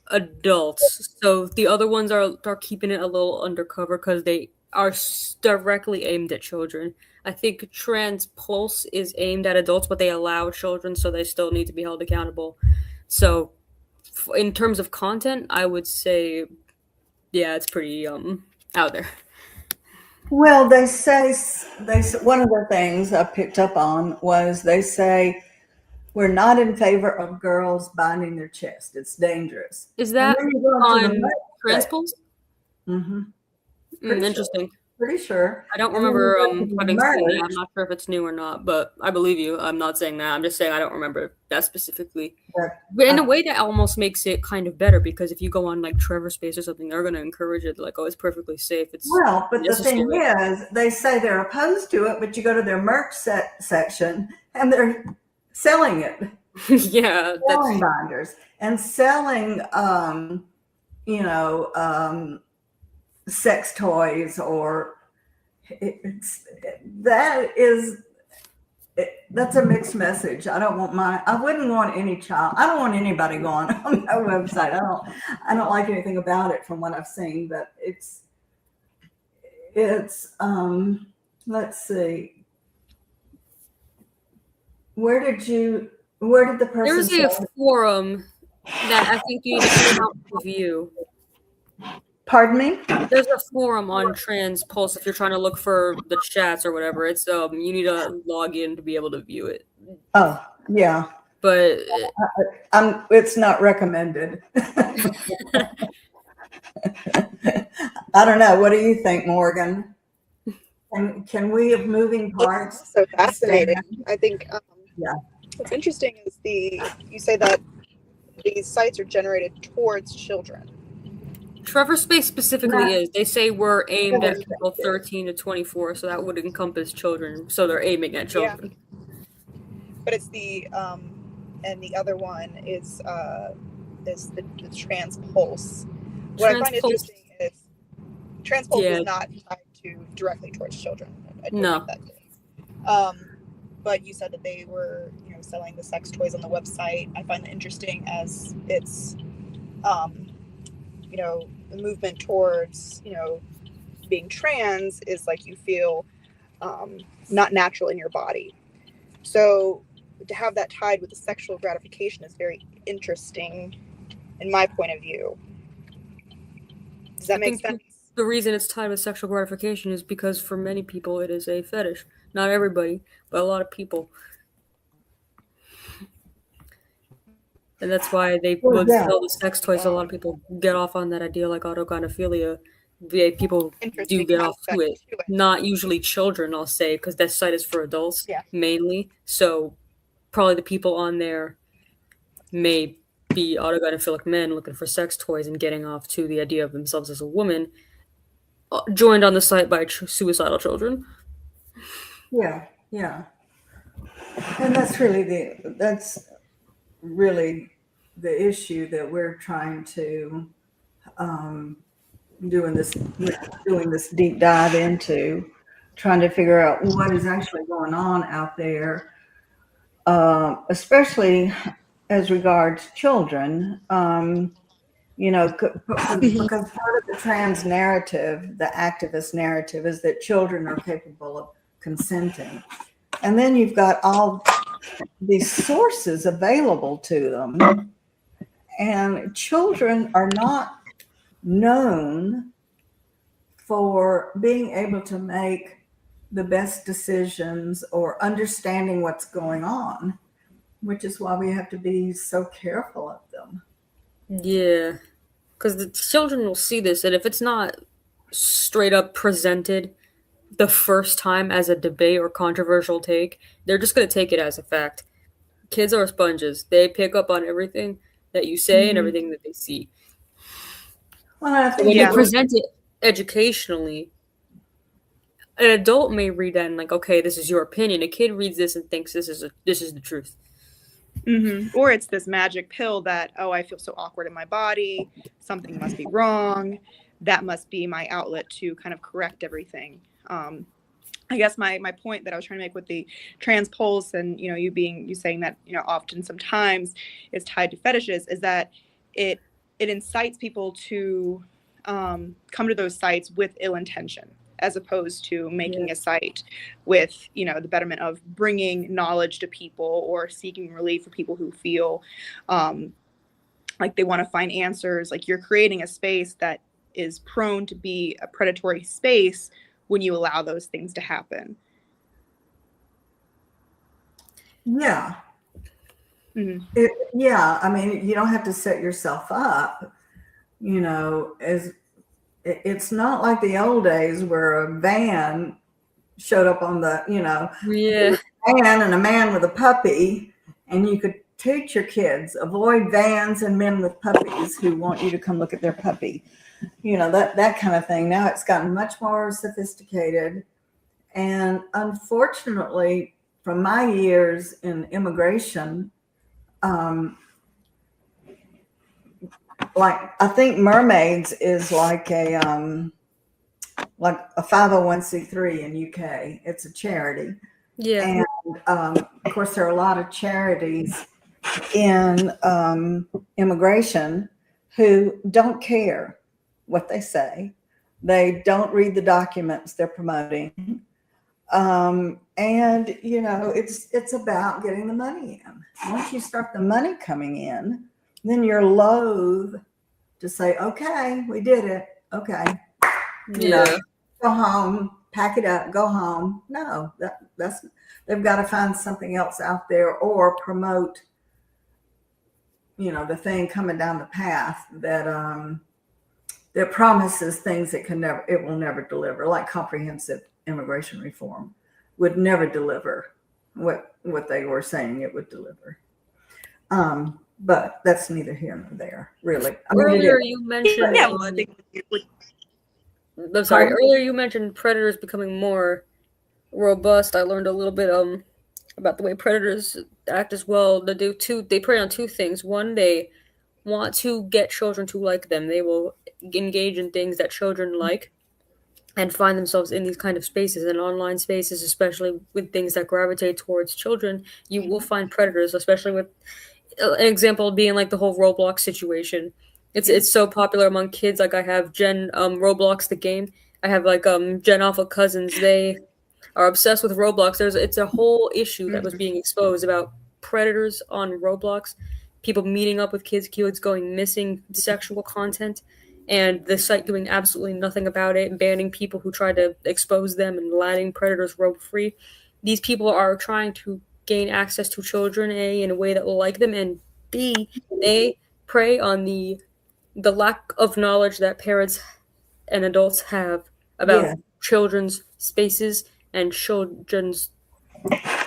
adults. So the other ones are keeping it a little undercover because they are directly aimed at children. I think TransPulse is aimed at adults, but they allow children, so they still need to be held accountable. So in terms of content, I would say, yeah, it's pretty out there. Well, they say one of the things I picked up on was they say we're not in favor of girls binding their chest. It's dangerous. Is that on TransPulse? Mm-hmm. Interesting. Pretty sure. I don't remember having seen that. I'm not sure if it's new or not, but I believe you. I'm not saying that. I'm just saying I don't remember that specifically. But in a way, that almost makes it kind of better because if you go on like Trevor Space or something, they're going to encourage it. Like, oh, it's perfectly safe. But the thing is, they say they're opposed to it, but you go to their merch section and they're selling it. Yeah, selling binders and selling, sex toys, or that's a mixed message. I wouldn't want any child. I don't want anybody going on that website. I don't like anything about it from what I've seen, but it's let's see. Where did the person? There's a forum that I think you need to come out to view. Pardon me? There's a forum on TransPulse if you're trying to look for the chats or whatever. It's you need to log in to be able to view it. Oh, yeah. But it's not recommended. I don't know. What do you think, Morgan? Can we have moving parts? It's so fascinating. I think what's interesting is you say that these sites are generated towards children. Trevor Space specifically is. They say we're aimed at people 13 to 24, so that would encompass children. So they're aiming at children. Yeah. But it's and the other one is the TransPulse. What I find interesting is TransPulse is not tied directly towards children. I don't think that is. But you said that they were, selling the sex toys on the website. I find that interesting as it's, the movement towards, being trans is like you feel not natural in your body. So to have that tied with the sexual gratification is very interesting in my point of view. Does that make sense? The reason it's tied with sexual gratification is because for many people it is a fetish. Not everybody, but a lot of people. And that's why they would sell the sex toys. A lot of people get off on that idea, like autogynephilia. People do get off to it. Not usually children, I'll say, because that site is for adults mainly. So probably the people on there may be autogynephilic men looking for sex toys and getting off to the idea of themselves as a woman. joined on the site by suicidal children. Yeah, yeah. And that's really the issue that we're trying to um, doing this deep dive into, trying to figure out what is actually going on out there, especially as regards children. Because part of the trans narrative, the activist narrative, is that children are capable of consenting. And then you've got all these sources available to them, and children are not known for being able to make the best decisions or understanding what's going on, which is why we have to be so careful of them. Yeah, because the children will see this, and if it's not straight up presented the first time as a debate or controversial take, they're just going to take it as a fact. Kids are sponges. They pick up on everything that you say and everything that they see. Well, I So think when Yeah. you present it educationally, an adult may read that and like, okay, this is your opinion. A kid reads this and thinks this is the truth. Or it's this magic pill that, oh, I feel so awkward in my body. Something must be wrong. That must be my outlet to kind of correct everything. I guess my point that I was trying to make with the trans pulse and, you saying that, often sometimes is tied to fetishes, is that it incites people to come to those sites with ill intention, as opposed to making a site with, the betterment of bringing knowledge to people or seeking relief for people who feel like they want to find answers. Like, you're creating a space that is prone to be a predatory space when you allow those things to happen. Yeah. Mhm. I mean, you don't have to set yourself up, as it's not like the old days where a van showed up on the, Yeah. man and a man with a puppy, and you could teach your kids, avoid vans and men with puppies who want you to come look at their puppy. That kind of thing. Now it's gotten much more sophisticated. And unfortunately, from my years in immigration, like, I think Mermaids is like a 501c3 in UK. It's a charity. Yeah. And of course, there are a lot of charities in immigration who don't care what they say. They don't read the documents they're promoting. And it's about getting the money in. Once you start the money coming in, then you're loath to say, okay, we did it. Okay. Go home, pack it up, go home. No, that's they've got to find something else out there or promote, the thing coming down the path that promises things it will never deliver, like comprehensive immigration reform would never deliver what they were saying it would deliver. But that's neither here nor there, really. Earlier you mentioned I think I'm sorry. Earlier you mentioned predators becoming more robust. I learned a little bit about the way predators act as well. They prey on two things. One, they want to get children to like them. They will engage in things that children like and find themselves in these kind of spaces, and online spaces, especially with things that gravitate towards children. You will find predators, especially with an example being like the whole Roblox situation. It's so popular among kids. Like, I have Gen Roblox the game. I have like Gen Alpha cousins. They are obsessed with Roblox. It's a whole issue that was being exposed about predators on Roblox. People meeting up with kids going missing, sexual content, and the site doing absolutely nothing about it, banning people who try to expose them and letting predators roam free. These people are trying to gain access to children, A, in a way that will like them, and B, they prey on the lack of knowledge that parents and adults have about children's spaces and children's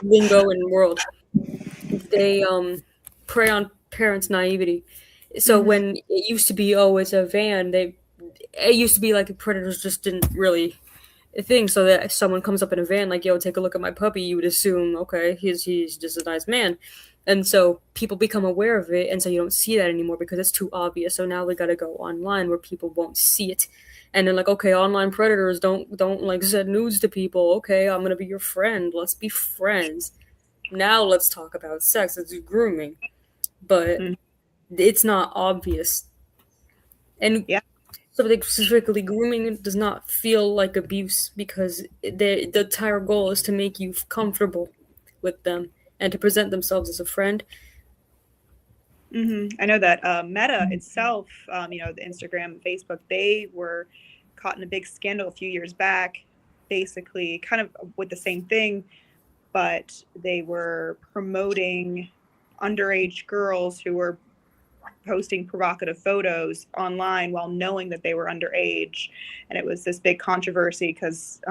lingo and world. They prey on parents' naivety. So when it used to be, oh, it's a van, it used to be like predators just didn't really a thing. So that if someone comes up in a van, like, yo, take a look at my puppy, you would assume, okay, he's just a nice man. And so people become aware of it, and so you don't see that anymore because it's too obvious. So now we got to go online where people won't see it, and then like, okay, online predators don't like send nudes to people. Okay, I'm gonna be your friend. Let's be friends. Now let's talk about sex. It's grooming, but it's not obvious. And Yeah. something specifically, grooming does not feel like abuse because the entire goal is to make you comfortable with them and to present themselves as a friend. I know that Meta itself, the Instagram and Facebook, they were caught in a big scandal a few years back, basically kind of with the same thing, but they were promoting underage girls who were posting provocative photos online while knowing that they were underage. And it was this big controversy because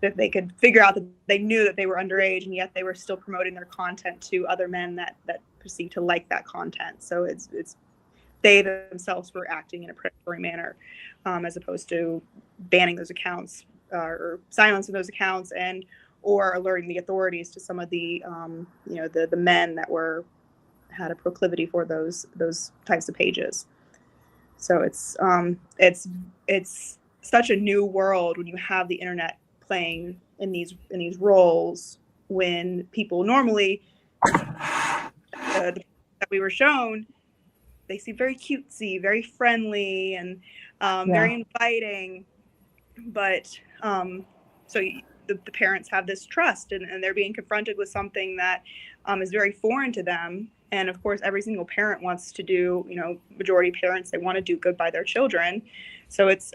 that they could figure out that they knew that they were underage, and yet they were still promoting their content to other men that perceive to like that content. So it's they themselves were acting in a predatory manner, as opposed to banning those accounts or silencing those accounts or alerting the authorities to some of the the men that had a proclivity for those types of pages. So it's such a new world when you have the internet playing in these roles, when people normally that we were shown, they seem very cutesy, very friendly, and very inviting. But so the parents have this trust, and they're being confronted with something that is very foreign to them. And of course, every single parent wants to do, majority parents, they want to do good by their children. So it's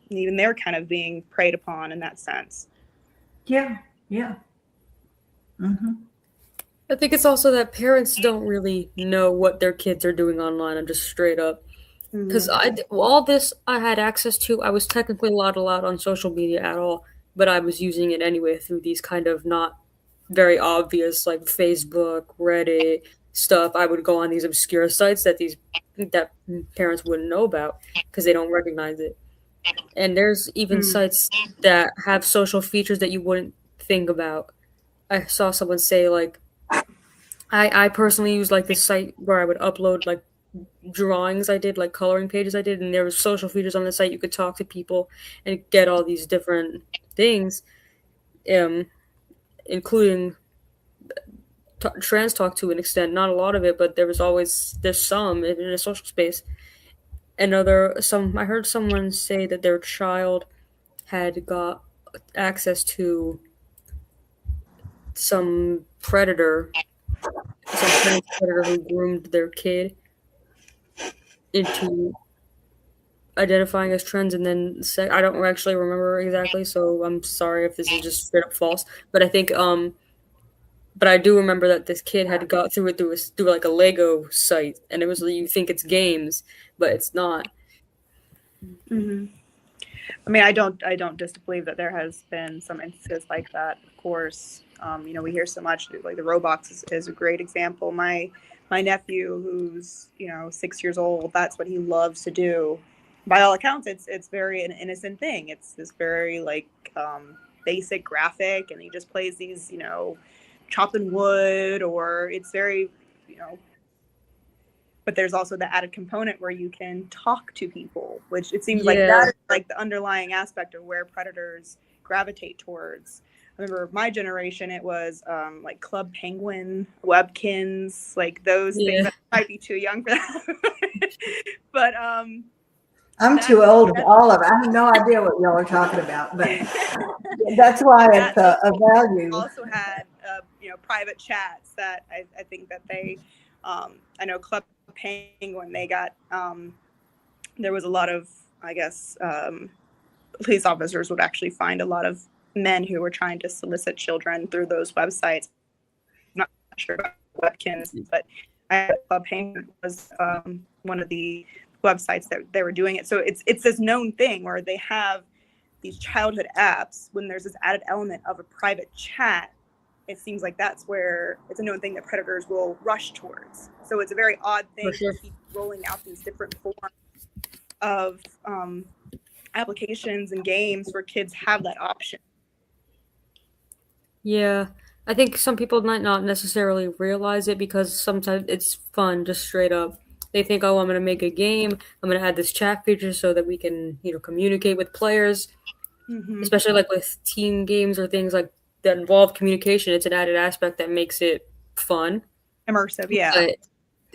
even they're kind of being preyed upon in that sense. Yeah. Mm-hmm. I think it's also that parents don't really know what their kids are doing online. I'm just straight up. Because all this I had access to, I was technically not allowed on social media at all, but I was using it anyway through these kind of not very obvious, like Facebook, Reddit stuff. I would go on these obscure sites that parents wouldn't know about because they don't recognize it. And there's even sites that have social features that you wouldn't think about. I saw someone say, like, I personally use like this site where I would upload like drawings I did, like coloring pages I did, and there was social features on the site. You could talk to people and get all these different things, including trans talk to an extent. Not a lot of it, but there's some in a social space. And I heard someone say that their child had got access to some predator who groomed their kid into identifying as trans, and then I don't actually remember exactly, so I'm sorry if this is just straight up false. But I think, but I do remember that this kid had got through it through like a Lego site, and it was, you think it's games, but it's not. Mm-hmm. I mean, I don't disbelieve that there has been some instances like that. Of course, we hear so much, like the Roblox is a great example. My nephew, who's 6 years old, that's what he loves to do. By all accounts, it's very an innocent thing. It's this very like basic graphic, and he just plays these chopping wood, or it's very But there's also the added component where you can talk to people, which it seems like that is like the underlying aspect of where predators gravitate towards. I remember my generation, it was like Club Penguin, Webkins, like those things that might be too young for that. But I'm too old for all of it. I have no idea what y'all are talking about, but that's why it's a value. Also had private chats that I think that they I know Club Penguin, they got there was a lot of, I guess, police officers would actually find a lot of men who were trying to solicit children through those websites. I'm not sure about Webkins, but Club Penguin was one of the websites that they were doing it. So it's this known thing where they have these childhood apps. When there's this added element of a private chat, it seems like that's where it's a known thing that predators will rush towards. So it's a very odd thing to keep rolling out these different forms of applications and games where kids have that option. Yeah, I think some people might not necessarily realize it because sometimes it's fun, just straight up. They think, oh, I'm going to make a game. I'm going to add this chat feature so that we can, communicate with players, especially like with team games or things like that involve communication. It's an added aspect that makes it fun. Immersive, yeah. But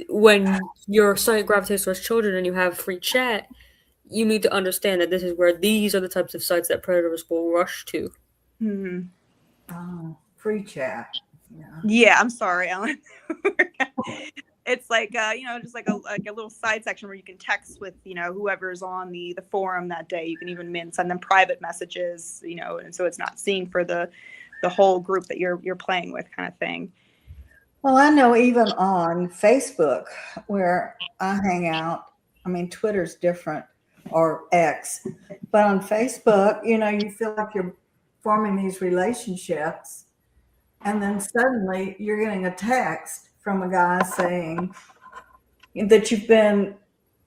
when your site gravitates towards children and you have free chat, you need to understand that this is where these are the types of sites that predators will rush to. Mm-hmm. Oh, free chat. Yeah, I'm sorry, Ellen. It's like just like a little side section where you can text with whoever's on the forum that day. You can even send them private messages, and so it's not seen for the whole group that you're playing with, kind of thing. Well, I know even on Facebook where I hang out, I mean, Twitter's different, or X, but on Facebook, you feel like you're forming these relationships, and then suddenly you're getting a text from a guy saying that you've been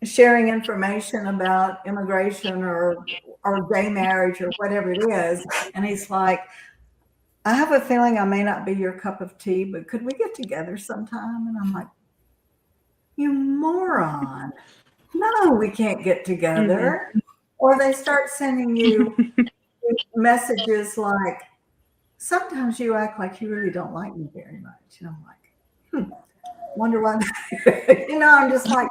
sharing information about immigration or gay marriage or whatever it is, and he's like, I have a feeling I may not be your cup of tea, but could we get together sometime? And I'm like, you moron. No, we can't get together. Mm-hmm. Or they start sending you messages like, sometimes you act like you really don't like me very much. And I'm like, wonder why. I'm just like,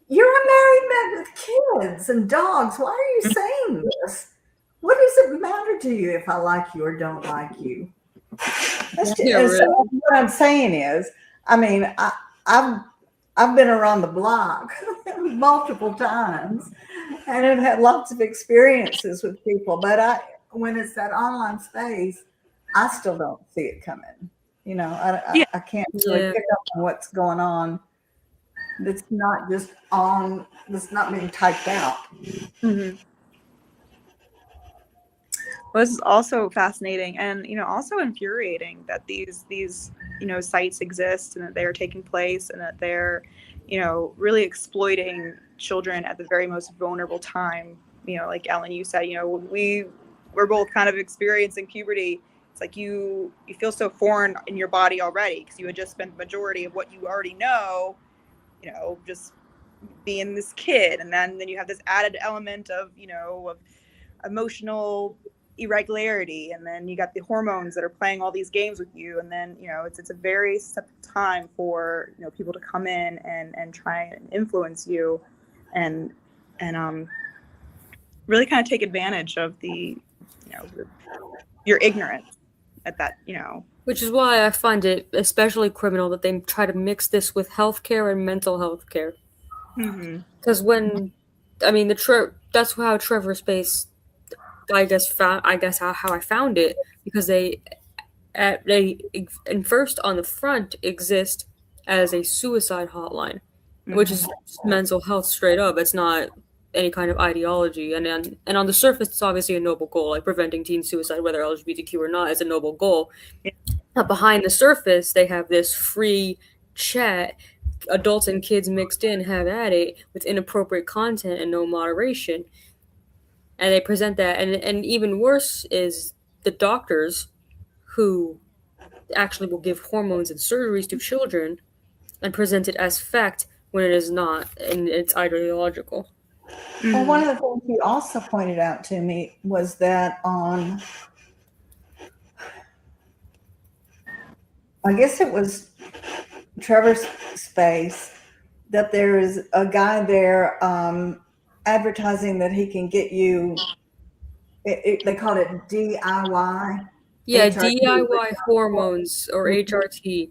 you're a married man with kids and dogs. Why are you saying this? What does it matter to you if I like you or don't like you? So what I'm saying is, I mean, I've been around the block multiple times, and I've had lots of experiences with people. But when it's that online space, I still don't see it coming. I can't really pick up on what's going on. That's not just on. That's not being typed out. Mm-hmm. Well, this is also fascinating and, also infuriating that these sites exist and that they are taking place and that they're, really exploiting children at the very most vulnerable time. Like Ellen, you said, we're both kind of experiencing puberty. It's like you feel so foreign in your body already because you had just spent the majority of what you already know, just being this kid. And then you have this added element of emotional irregularity, and then you got the hormones that are playing all these games with you, and then it's a very separate time for people to come in and try and influence you and really kind of take advantage of your ignorance at that. Which is why I find it especially criminal that they try to mix this with healthcare and mental health care. Because that's how Trevor Space, I guess how I found it, because they first on the front exist as a suicide hotline, which is mental health straight up. It's not any kind of ideology, and on the surface, it's obviously a noble goal, like preventing teen suicide, whether LGBTQ or not, is a noble goal. But behind the surface, they have this free chat, adults and kids mixed in, have at it with inappropriate content and no moderation. And they present that, and even worse is the doctors who actually will give hormones and surgeries to children and present it as fact when it is not, and it's ideological. Well, one of the things you also pointed out to me was that on, I guess it was Trevor's Space, that there is a guy there advertising that he can get you, they call it DIY. Yeah, HRT. DIY hormones or HRT.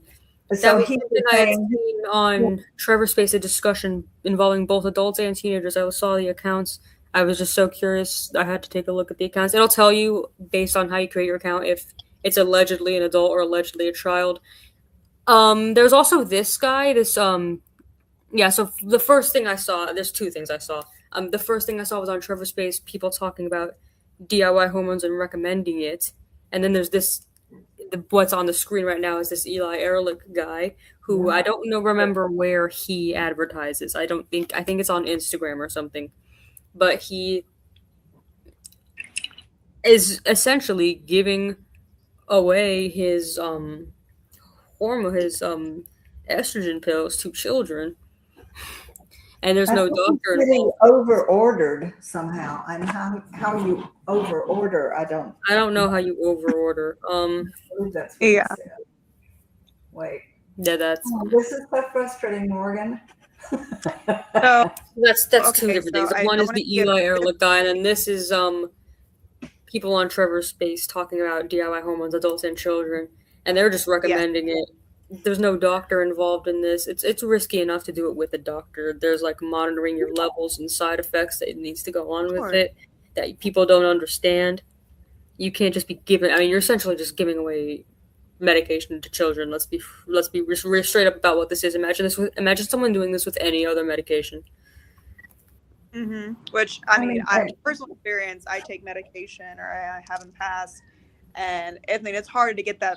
So that was something I had seen on Trevor Space, a discussion involving both adults and teenagers. I saw the accounts. I was just so curious. I had to take a look at the accounts. It'll tell you based on how you create your account if it's allegedly an adult or allegedly a child. There's also this guy, so the first thing I saw, there's two things I saw. The first thing I saw was on Trevor Space, people talking about DIY hormones and recommending it. And then there's this what's on the screen right now is this Eli Ehrlich guy who I don't remember where he advertises. I think it's on Instagram or something. But he is essentially giving away his estrogen pills to children, and there's no doctor Getting involved. over ordered somehow, and how you over order, I don't know how you over order. believe that's what Yeah. it said. Wait, Yeah, that's this is so frustrating, Morgan. So that's two Okay, different so things. I One is wanna the give- Eli Ehrlich guy, and then this is people on Trevor's Space talking about DIY hormones, adults and children, and they're just recommending it. There's no doctor involved in this. It's risky enough to do it with a doctor. There's like monitoring your levels and side effects that needs to go on Sure. with it that people don't understand. You can't just be giving. I mean, you're essentially just giving away medication to children. Let's be straight up about what this is. Imagine someone doing this with any other medication. Which I mean, personal experience, I take medication or I have in the past, and I mean it's hard to get that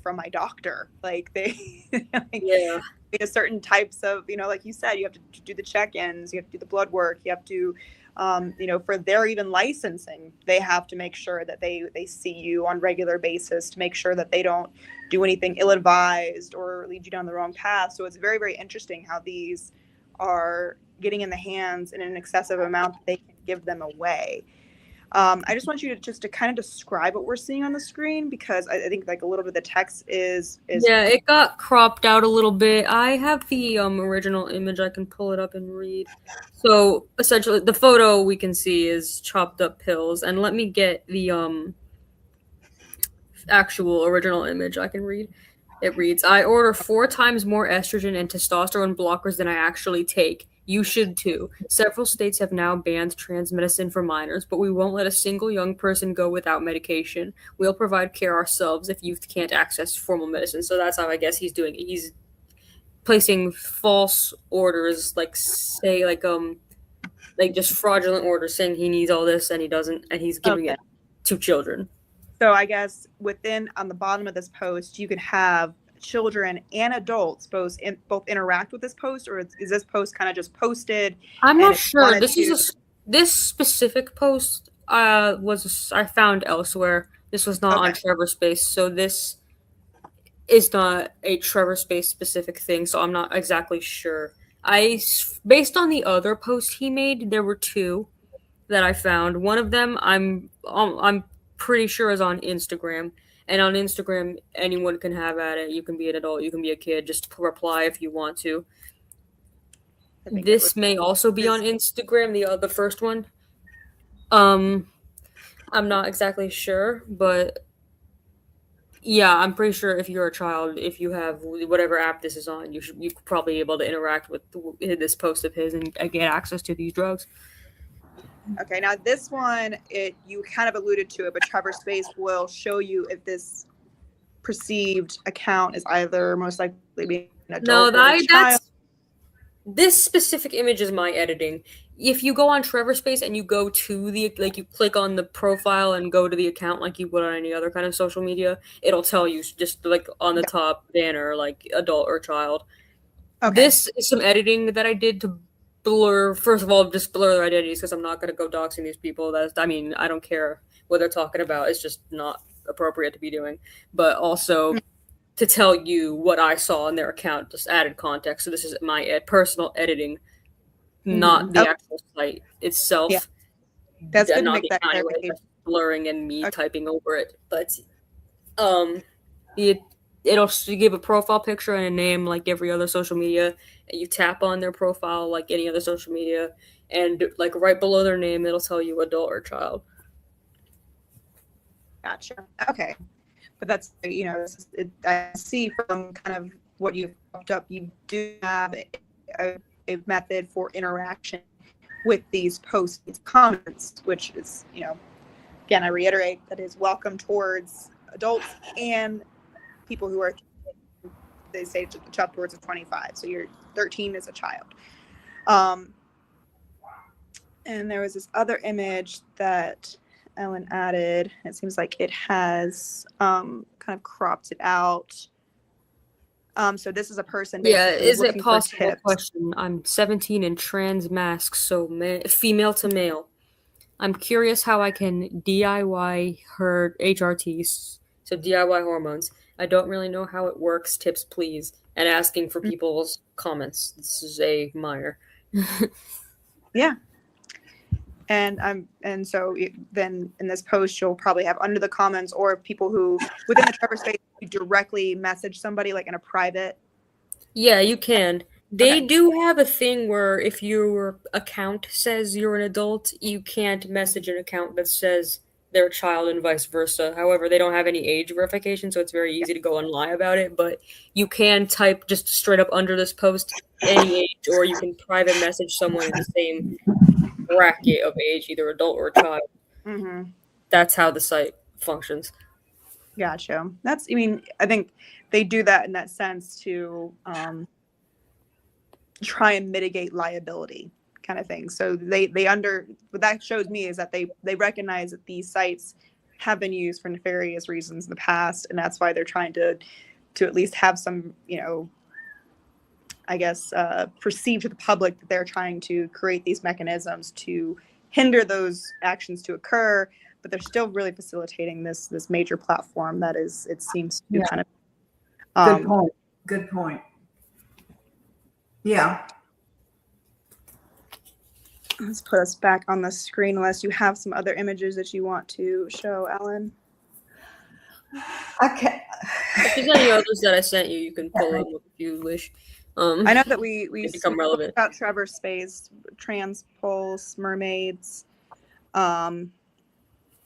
from my doctor. Like they, Yeah. certain types of like you said, you have to do the check-ins, you have to do the blood work, you have to for their even licensing, they have to make sure that they see you on regular basis to make sure that they don't do anything ill-advised or lead you down the wrong path. So it's very, very interesting how these are getting in the hands in an excessive amount that they can give them away. I just want you to kind of describe what we're seeing on the screen, because I think like a little bit of the text is Yeah, it got cropped out a little bit. I have the original image. I can pull it up and read. So essentially, the photo we can see is chopped up pills, and let me get the actual original image. I can read. It reads, "I order 4 times more estrogen and testosterone blockers than I actually take. You should too. Several states have now banned trans medicine for minors, but we won't let a single young person go without medication. We'll provide care ourselves if youth can't access formal medicine." So that's how I guess he's doing it. He's placing false orders, like just fraudulent orders saying he needs all this and he doesn't, and he's giving it to children. So I guess on the bottom of this post, you could have children and adults both interact with this post, or is this post kind of just posted? I'm not sure. This specific post I found elsewhere. This was not on Trevor Space, so this is not a Trevor Space specific thing. So I'm not exactly sure. Based on the other posts he made, there were 2 that I found. One of them I'm pretty sure is on Instagram. And on Instagram, anyone can have at it. You can be an adult, you can be a kid. Just reply if you want to. This may also be on Instagram, the first one. I'm not exactly sure, but yeah, I'm pretty sure if you're a child, if you have whatever app this is on, you could probably be able to interact with this post of his and get access to these drugs. Okay, now this one, you kind of alluded to it, but Trevor Space will show you if this perceived account is either most likely being an adult or a child. This specific image is my editing. If you go on Trevor Space and you go to you click on the profile and go to the account like you would on any other kind of social media, it'll tell you just like on the top banner, like adult or child. Okay. This is some editing that I did to blur, first of all, just blur their identities, because I'm not going to go doxing these people. I don't care what they're talking about. It's just not appropriate to be doing. But also to tell you what I saw in their account, just added context. So this is my personal editing, not the actual site itself. Yeah. That's good to make that clarification. Blurring and me typing over it. But it'll give a profile picture and a name like every other social media, and you tap on their profile like any other social media, and like right below their name it'll tell you adult or child. Gotcha. Okay, but that's I see from kind of what you've popped up, you do have a method for interaction with these posts, these comments, which is again, I reiterate, that is welcome towards adults and people who are, they say, upwards of 25. So you're 13 as a child. And there was this other image that Ellen added. It seems like it has kind of cropped it out. So this is a person Yeah, basically is it looking for possible? tips. Question. I'm 17 and trans masc, so female to male. I'm curious how I can DIY her HRTs, so DIY hormones. I don't really know how it works. Tips, please. And asking for people's comments. This is a minor. Yeah. And so then in this post, you'll probably have under the comments or people who within the Trevor space you directly message somebody like in a private. Yeah, you can. They Okay. do have a thing where if your account says you're an adult, you can't message an account that says they're a child and vice versa. However, they don't have any age verification, so it's very easy to go and lie about it. But you can type just straight up under this post any age, or you can private message someone in the same bracket of age, either adult or child. Mm-hmm. That's how the site functions. Gotcha. I mean, I think they do that in that sense to try and mitigate liability kind of thing. So what that shows me is that they recognize that these sites have been used for nefarious reasons in the past, and that's why they're trying to at least have some, I guess, perceive to the public that they're trying to create these mechanisms to hinder those actions to occur, but they're still really facilitating this major platform that is, it seems to Yeah. kind of. Good point. Good point. Yeah. Let's put us back on the screen unless you have some other images that you want to show, Ellen. Okay. If there's any others that I sent you, you can pull them up if you wish. I know that we become relevant about Trevor Space, trans pulse, mermaids.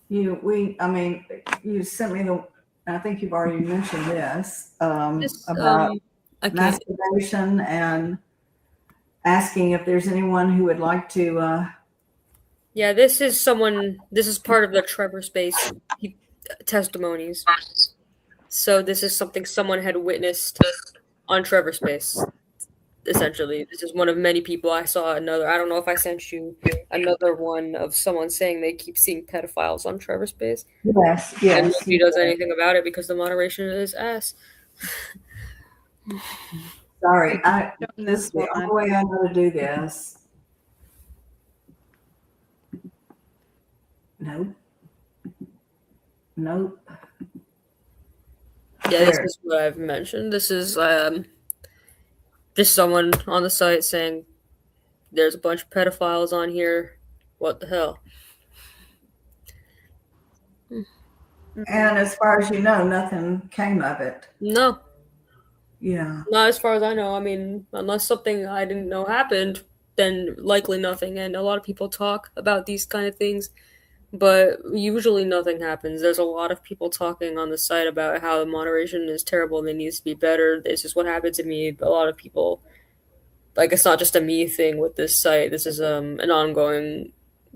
You sent me I think you've already mentioned this, about masturbation and asking if there's anyone who would like to. Yeah, this is part of the Trevor Space testimonies. So this is something someone had witnessed on Trevor Space. Essentially, this is one of many people. I saw another. I don't know if I sent you another one of someone saying they keep seeing pedophiles on Trevor Space. Yes. And nobody does anything about it because the moderation is ass. Sorry, this is the only way I know to do this. Nope. Yeah, this is what I've mentioned. This is just someone on the site saying there's a bunch of pedophiles on here. What the hell? And as far as you know, nothing came of it. No. Yeah. Not as far as I know. I mean, unless something I didn't know happened, then likely nothing. And a lot of people talk about these kind of things, but usually nothing happens. There's a lot of people talking on the site about how the moderation is terrible and it needs to be better. This is what happened to me. A lot of people, like, it's not just a me thing with this site. This is an ongoing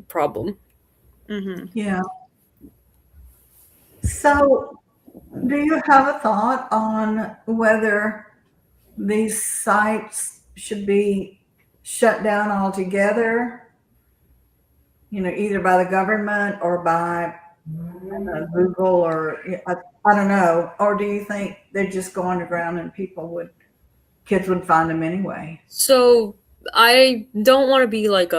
problem. Mm-hmm. Yeah. So, do you have a thought on whether these sites should be shut down altogether? Either by the government or by Google, or I don't know. Or do you think they just go underground and kids would find them anyway? So I don't want to be like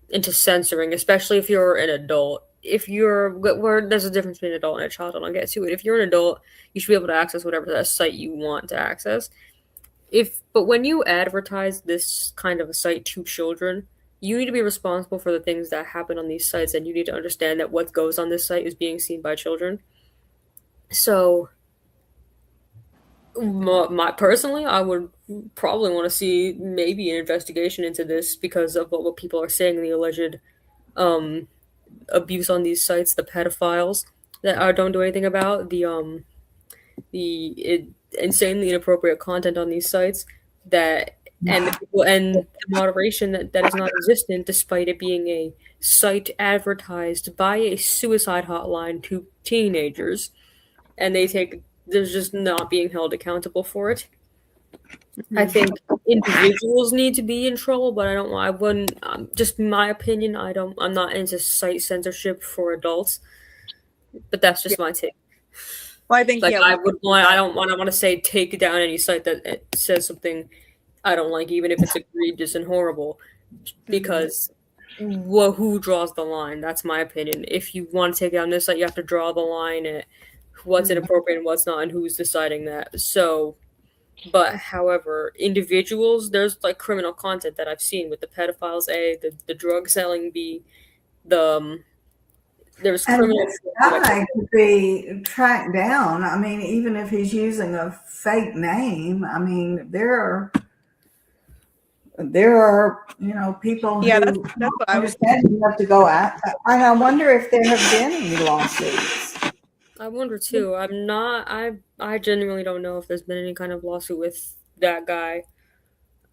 into censoring, especially if you're an adult. If there's a difference between an adult and a child, and I'll get to it. If you're an adult, you should be able to access whatever site you want to access. But when you advertise this kind of a site to children, you need to be responsible for the things that happen on these sites, and you need to understand that what goes on this site is being seen by children. So, personally, I would probably want to see maybe an investigation into this because of what people are saying, the alleged abuse on these sites, the pedophiles that I don't do anything about, the insanely inappropriate content on these sites and the moderation that is not existent, despite it being a site advertised by a suicide hotline to teenagers, and they're just not being held accountable for it. I think individuals need to be in trouble, but I wouldn't, just my opinion, I'm not into site censorship for adults, but that's just my take. Well, I think Like, yeah, I don't want to say take down any site that says something I don't like, even if it's egregious and horrible, because who draws the line? That's my opinion. If you want to take down this site, you have to draw the line at what's inappropriate and what's not, and who's deciding that. So, but however, individuals, there's like criminal content that I've seen with the pedophiles A, the drug selling B, there's And criminal. this guy could be tracked down. I mean, even if he's using a fake name, I mean, there are people yeah, who that's what I was. understand you have to go out. And I wonder if there have been any lawsuits. I wonder too. I genuinely don't know if there's been any kind of lawsuit with that guy.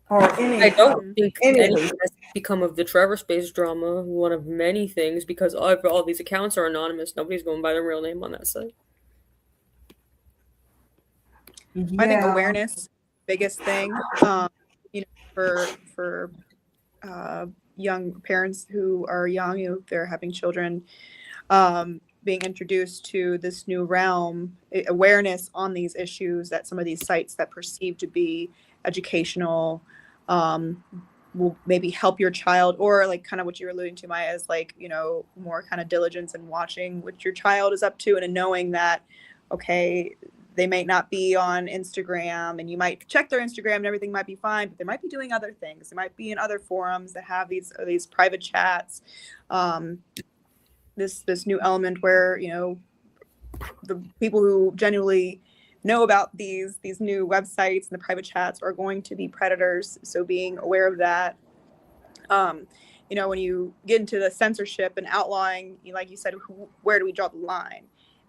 Or any. I don't think any anything has become of the Trevor Space drama, one of many things, because all these accounts are anonymous. Nobody's going by their real name on that site. I think awareness, biggest thing. For young parents who are young, if they're having children, being introduced to this new realm, awareness on these issues, that some of these sites that perceive to be educational will maybe help your child, or like kind of what you're alluding to, Maya, is like, more kind of diligence in watching what your child is up to, and in knowing that, okay, they might not be on Instagram, and you might check their Instagram and everything might be fine, but they might be doing other things. They might be in other forums that have these private chats. This new element where, the people who genuinely know about these new websites and the private chats are going to be predators. So being aware of that. When you get into the censorship and outlawing, like you said, where do we draw the line?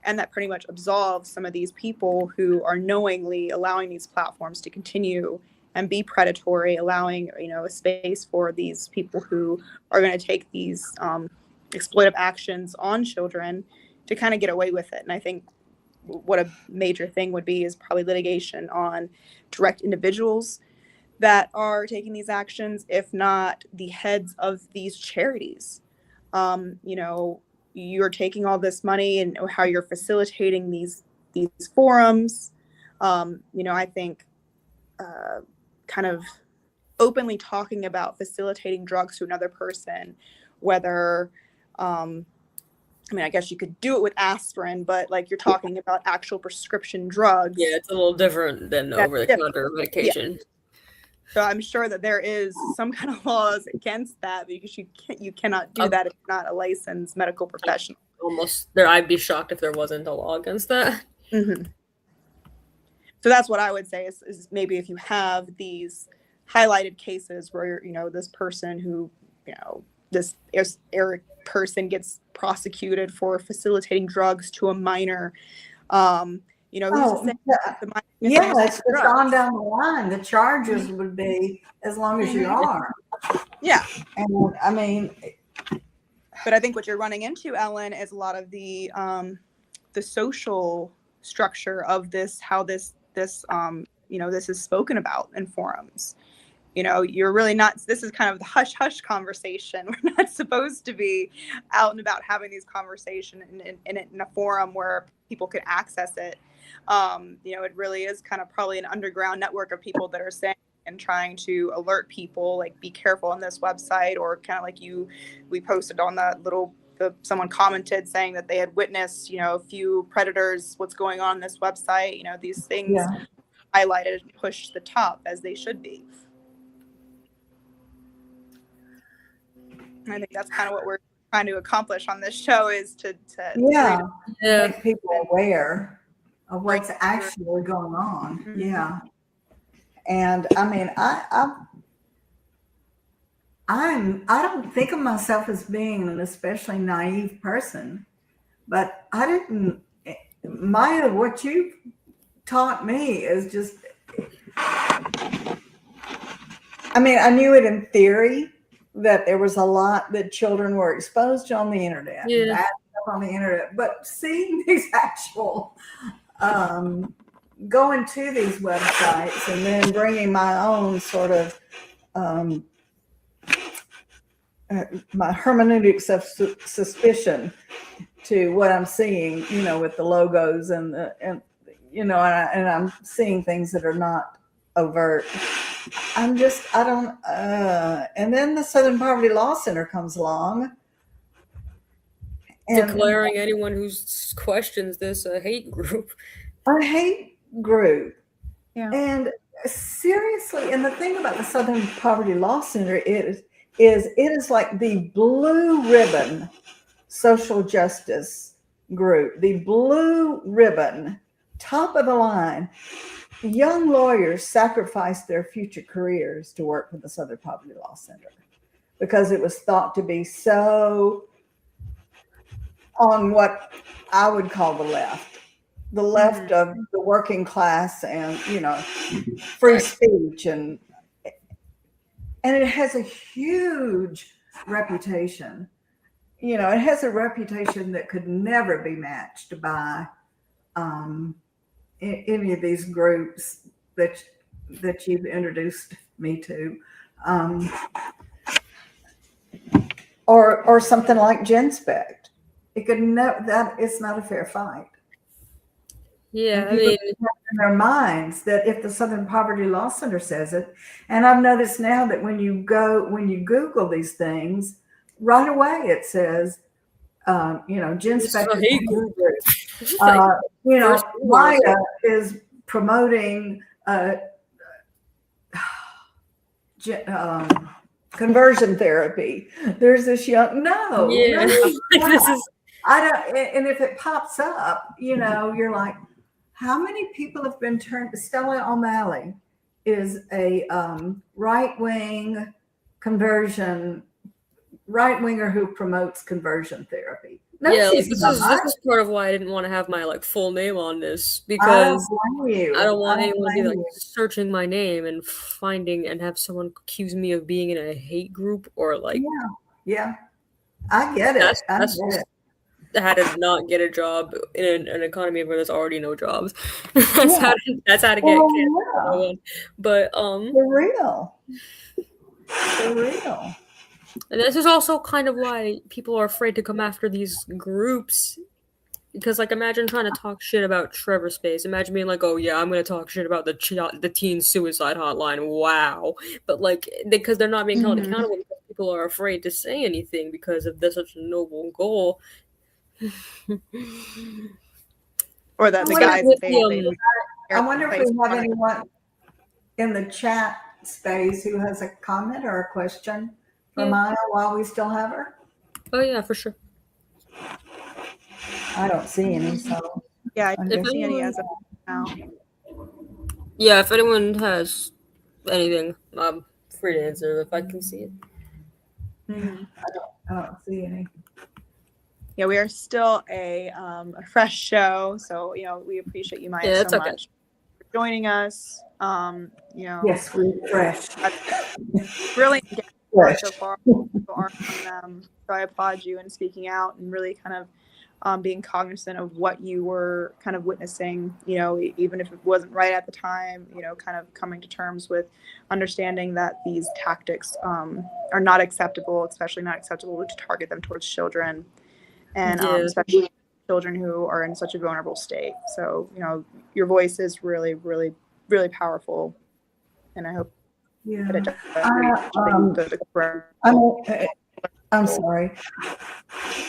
And that pretty much absolves some of these people who are knowingly allowing these platforms to continue and be predatory, allowing, a space for these people who are going to take these exploitive actions on children to kind of get away with it. And I think what a major thing would be is probably litigation on direct individuals that are taking these actions, if not the heads of these charities. You're taking all this money and how you're facilitating these forums. I think kind of openly talking about facilitating drugs to another person, whether I guess you could do it with aspirin, but like you're talking about actual prescription drugs. Yeah, it's a little different than over-the-counter medication. Yeah. So I'm sure that there is some kind of laws against that, because you cannot do that if you're not a licensed medical professional. I'd be shocked if there wasn't a law against that. Mm-hmm. So that's what I would say is maybe if you have these highlighted cases where, this person who, this Eric person gets prosecuted for facilitating drugs to a minor, it's just on down the line. The charges would be as long as you are. Yeah. And but I think what you're running into, Ellen, is a lot of the social structure of this, how this this is spoken about in forums. You're really not, this is kind of the hush hush conversation. We're not supposed to be out and about having these conversations in a forum where people can access it. It really is kind of probably an underground network of people that are saying and trying to alert people, like, be careful on this website, or kind of like we posted on that someone commented saying that they had witnessed, a few predators, what's going on this website, these things highlighted and pushed to the top as they should be. I think that's kind of what we're trying to accomplish on this show, is to make people aware of what's actually going on. Mm-hmm. Yeah. And I don't think of myself as being an especially naive person, but Maya, what you taught me is just, I knew it in theory, that there was a lot that children were exposed to on the internet, bad stuff on the internet, but seeing these actual going to these websites and then bringing my own sort of my hermeneutics of suspicion to what I'm seeing, with the logos and and I'm seeing things that are not overt. I don't. And then the Southern Poverty Law Center comes along, and Declaring anyone who questions this a hate group. a hate group. Yeah. And seriously, and the thing about the Southern Poverty Law Center is it is like the blue ribbon social justice group, the blue ribbon, top of the line. Young lawyers sacrificed their future careers to work for the Southern Poverty Law Center because it was thought to be so on what I would call the left of the working class and, free speech. And it has a huge reputation. It has a reputation that could never be matched by any of these groups that you've introduced me to, or something like GenSpect. It could never. That it's not a fair fight. Yeah, And people have in their minds that if the Southern Poverty Law Center says it, and I've noticed now that when you Google these things, right away it says, GenSpect is a hate group. Maya is promoting conversion therapy. There's this young this is. I don't, and if it pops up, you're like, how many people have been turned? Stella O'Malley is a right-winger who promotes conversion therapy. No, This is part of why I didn't want to have my full name on this, because I don't want anyone to be searching my name and finding and have someone accuse me of being in a hate group or yeah. I get it. How to not get a job in an economy where there's already no jobs. That's how to get canceled. But for real. And this is also kind of why people are afraid to come after these groups, because imagine trying to talk shit about Trevor Space. Imagine being like, oh yeah, I'm going to talk shit about the teen suicide hotline. Wow. But because they're not being held accountable, because people are afraid to say anything because of such a noble goal. Or that the guys I wonder if we have anyone in the chat space who has a comment or a question for Maya while we still have her. Oh yeah, for sure. I don't see any, so yeah, I don't see any as of now. Yeah, if anyone has anything, I'm free to answer if I can see it. Mm-hmm. I don't see any. Yeah, we are still a fresh show, so we appreciate you, Maya, so much for joining us. Yes, we're fresh. Really so far. So I applaud you in speaking out and really kind of being cognizant of what you were kind of witnessing. Even if it wasn't right at the time. Kind of coming to terms with understanding that these tactics are not acceptable, especially not acceptable to target them towards children. And especially children who are in such a vulnerable state. So, your voice is really, really, really powerful. And I hope that it does. I'm sorry.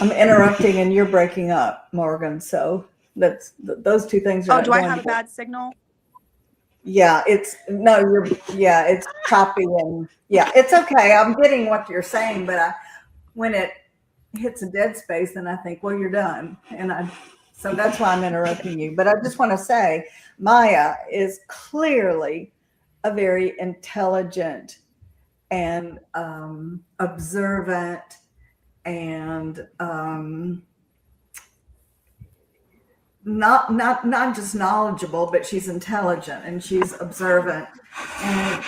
I'm interrupting and you're breaking up, Morgan. So those two things are. Oh, do I have a bad signal? Yeah, it's choppy and it's okay. I'm getting what you're saying, but when it hits a dead space, then I think, well, you're done. So that's why I'm interrupting you. But I just want to say, Maya is clearly a very intelligent and observant and not just knowledgeable, but she's intelligent and she's observant. And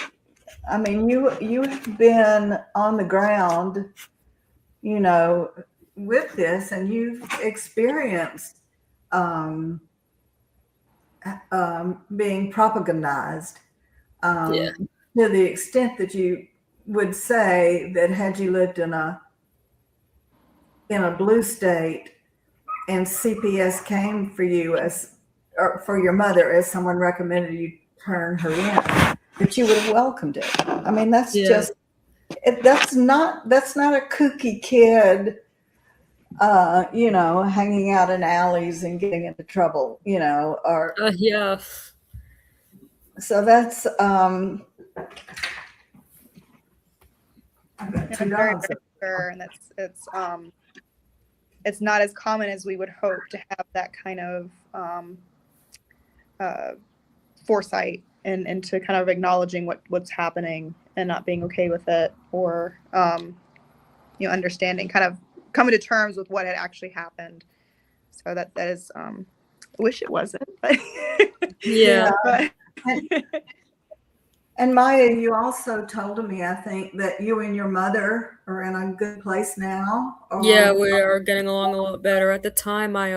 I mean, you have been on the ground, with this, and you've experienced being propagandized Yeah. to the extent that you would say that had you lived in a blue state and CPS came for you as or for your mother as someone recommended you turn her in, that you would have welcomed it. I mean, that's Yeah. just that's not a kooky kid, hanging out in alleys and getting into trouble, or Yeah. so that's I've got Yeah, two I'm very, dogs. very sure, and it's not as common as we would hope to have that kind of uh, foresight and to kind of acknowledging what's happening and not being okay with it, or understanding, kind of coming to terms with what had actually happened. So that is I wish it wasn't, but Yeah. but And Maya, you also told me, I think, that you and your mother are in a good place now. Yeah, we are getting along a lot better. At the time, I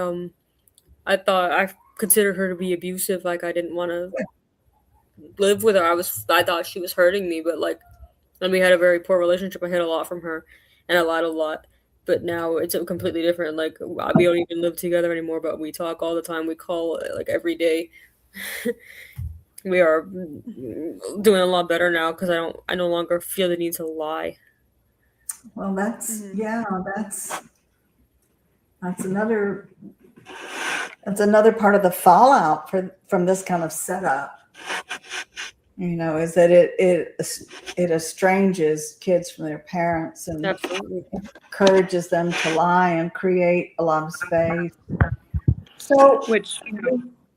thought I considered her to be abusive. Like I didn't want to live with her. I thought she was hurting me, but like, and we had a very poor relationship. I hid a lot from her, and I lied a lot. But now it's completely different. Like we don't even live together anymore, but we talk all the time. We call like every day. We are doing a lot better now because I no longer feel the need to lie. Well, that's Mhm. yeah, that's another part of the fallout from this kind of setup. Is that it estranges kids from their parents and Absolutely. encourages them to lie and create a lot of space. So, which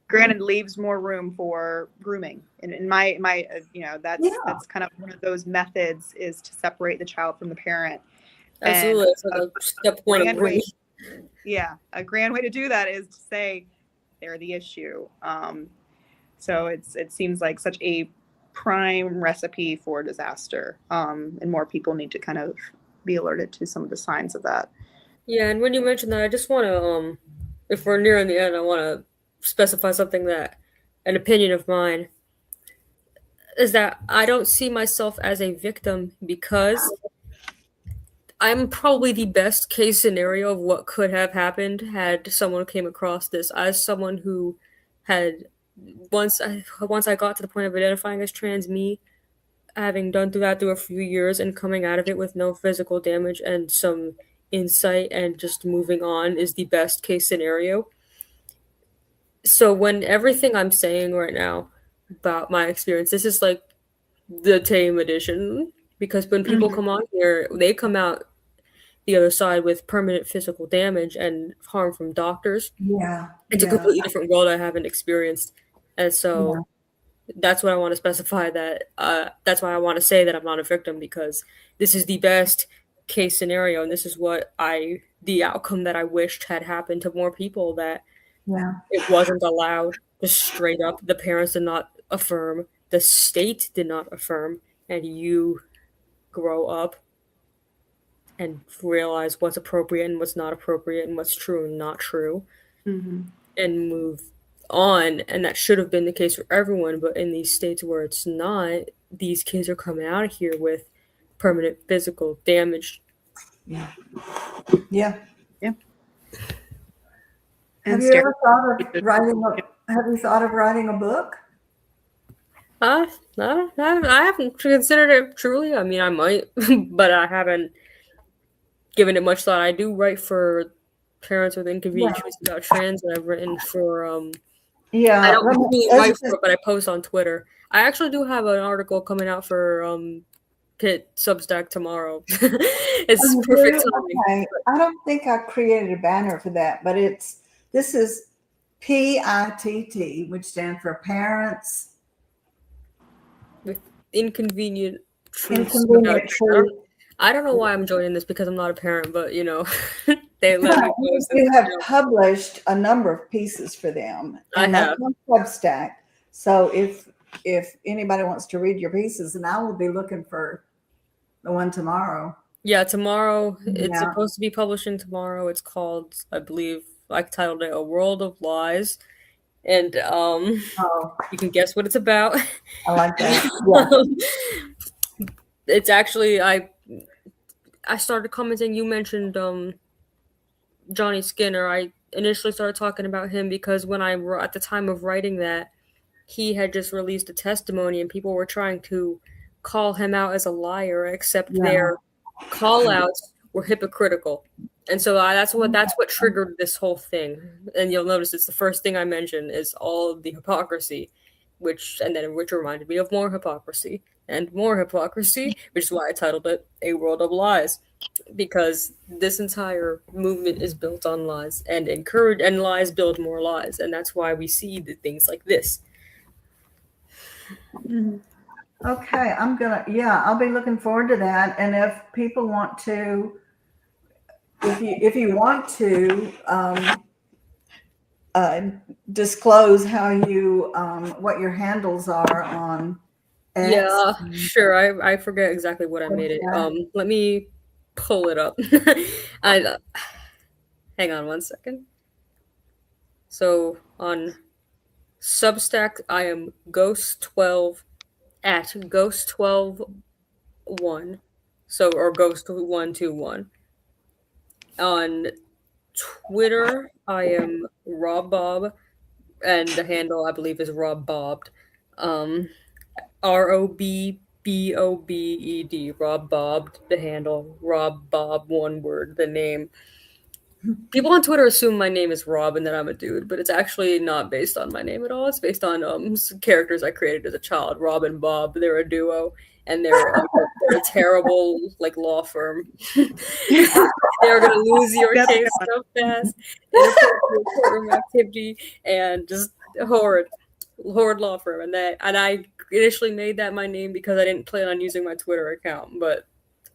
granted leaves more room for grooming. And in my that's kind of one of those methods, is to separate the child from the parent. Absolutely. And It's like a step point of grand grooming. a grand way to do that is to say they're the issue. So it seems like such a prime recipe for disaster. And more people need to kind of be alerted to some of the signs of that. Yeah, and when you mentioned that, I just want to, if we're nearing the end, I want to specify something that, an opinion of mine, is that I don't see myself as a victim because I'm probably the best case scenario of what could have happened had someone came across this. As someone who had once I got to the point of identifying as trans, me having done through a few years and coming out of it with no physical damage and some insight and just moving on is the best case scenario. So when everything I'm saying right now about my experience, this is like the tame edition, because when people come on here, they come out the other side with permanent physical damage and harm from doctors. yeah, It's a completely different world I haven't experienced. And so that's what I want to specify, that that's why I want to say that I'm not a victim, because this is the best case scenario, and this is the outcome that I wished had happened to more people, that yeah. it wasn't allowed. Just straight up, the parents did not affirm, the state did not affirm, and you grow up and realize what's appropriate and what's not appropriate and what's true and not true, and move on. And that should have been the case for everyone, but in these states where it's not, these kids are coming out of here with permanent physical damage. Yeah. And Have you ever thought of writing a book? I haven't considered it truly. I mean, I might, but I haven't given it much thought. I do write for parents with inconvenient choices about trans, and I've written for I don't really write for it, but I post on Twitter. I actually do have an article coming out for Pitt Substack tomorrow. It's perfect timing. Okay. I don't think I created a banner for that, but this is PITT, which stands for Parents With inconvenient truths. Inconvenient Truth. I don't know why I'm joining this, because I'm not a parent, but they let me post You have published a number of pieces for them, and that's on Substack. So if anybody wants to read your pieces, and I will be looking for the one tomorrow. Yeah, tomorrow. It's supposed to be publishing tomorrow. It's called, I believe, I titled it "A World of Lies," and Oh, you can guess what it's about. I like that. Yeah. It's actually I started commenting. You mentioned Johnny Skinner. I initially started talking about him because when at the time of writing that, he had just released a testimony and people were trying to call him out as a liar, except Yeah. their call outs were hypocritical. And so that's what triggered this whole thing. And you'll notice it's the first thing I mentioned is all of the hypocrisy, which reminded me of more hypocrisy and more hypocrisy, which is why I titled it A World of Lies. Because this entire movement is built on lies and lies build more lies, and that's why we see the things like this. Okay, I'll be looking forward to that. And if people want to, if you want to disclose how you what your handles are on X. Yeah, sure. I forget exactly what I made it. Let me pull it up. I hang on one second. So on Substack, I am Ghost12 at Ghost121. So or Ghost121. On Twitter, I am Rob Bob, and the handle I believe is Rob Bobbed. ROBBOBED, Rob Bobbed, the handle. Rob Bob, one word, the name. People on Twitter assume my name is Rob and that I'm a dude, but it's actually not based on my name at all. It's based on some characters I created as a child. Rob and Bob, they're a duo, and they're a terrible law firm. They're gonna lose your case so fast. Courtroom activity and just horrid law firm. And I initially made that my name because I didn't plan on using my Twitter account, but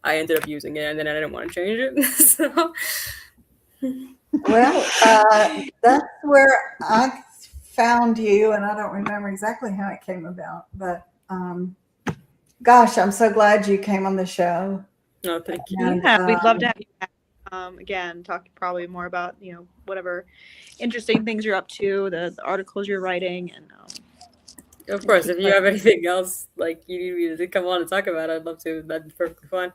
I ended up using it, and then I didn't want to change it. So. Well, that's where I found you, and I don't remember exactly how it came about, but gosh, I'm so glad you came on the show. No, thank you. And, Yeah, we'd love to have you back. Again, talk probably more about whatever interesting things you're up to, the articles you're writing, and of course, if you have anything else like you need me to come on and talk about, I'd love to. That'd be perfectly fine.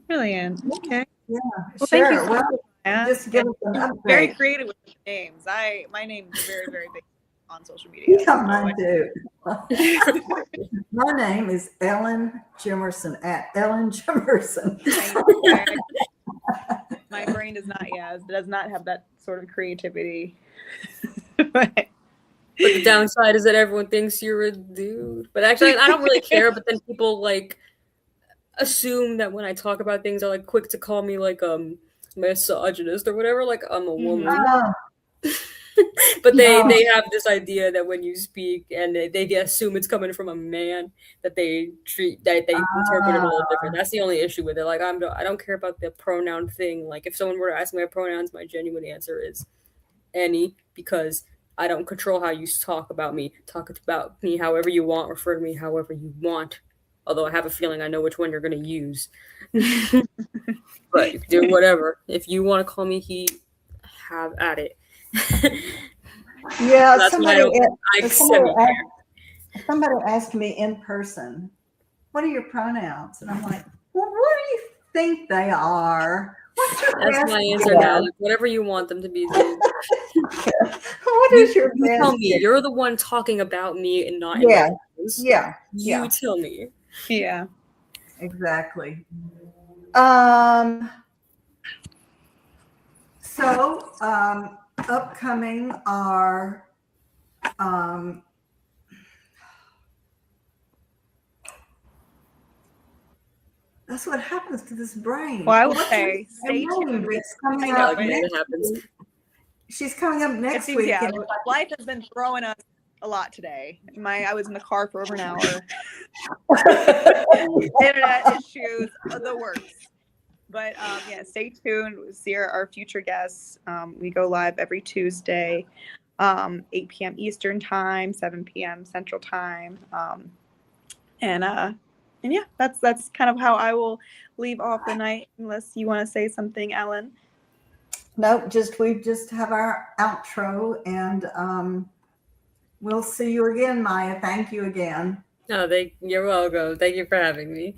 Brilliant. Okay. Yeah, Well, sure. thank you so Well, much. just give us an update. Very creative with names. My name is very, very big on social media. Yeah, mine too. My name is Ellen Jimerson at Ellen Jimerson. My brain does not have that sort of creativity. But the downside is that everyone thinks you're a dude. But actually, I don't really care. But then people assume that when I talk about things, are quick to call me misogynist or whatever. Like I'm a woman. But they have this idea that when you speak and they assume it's coming from a man, that they interpret it a little different. That's the only issue with it. I don't care about the pronoun thing. Like if someone were to ask me my pronouns, my genuine answer is any, because I don't control how you talk about me. Talk about me however you want, refer to me however you want. Although I have a feeling I know which one you're going to use. But you can do whatever. If you want to call me he, have at it. Yeah, that's somebody somebody asked me in person, what are your pronouns? And I'm like, well, what do you think they are? That's my answer now. Whatever you want them to be. What is your you tell me. You're the one talking about me and not you tell me. Yeah, exactly. So upcoming are that's what happens to this brain. Well, I would say stay tuned. She's coming up next week. Yeah, life has been throwing us a lot today. I was in the car for over an hour. Internet issues, the worst. But stay tuned. We'll see our future guests. We go live every Tuesday, 8 p.m. Eastern time, 7 p.m. Central time. And yeah, that's kind of how I will leave off the night, unless you want to say something, Ellen. Nope, we just have our outro, and we'll see you again, Maya. Thank you again. No, you're welcome. Thank you for having me.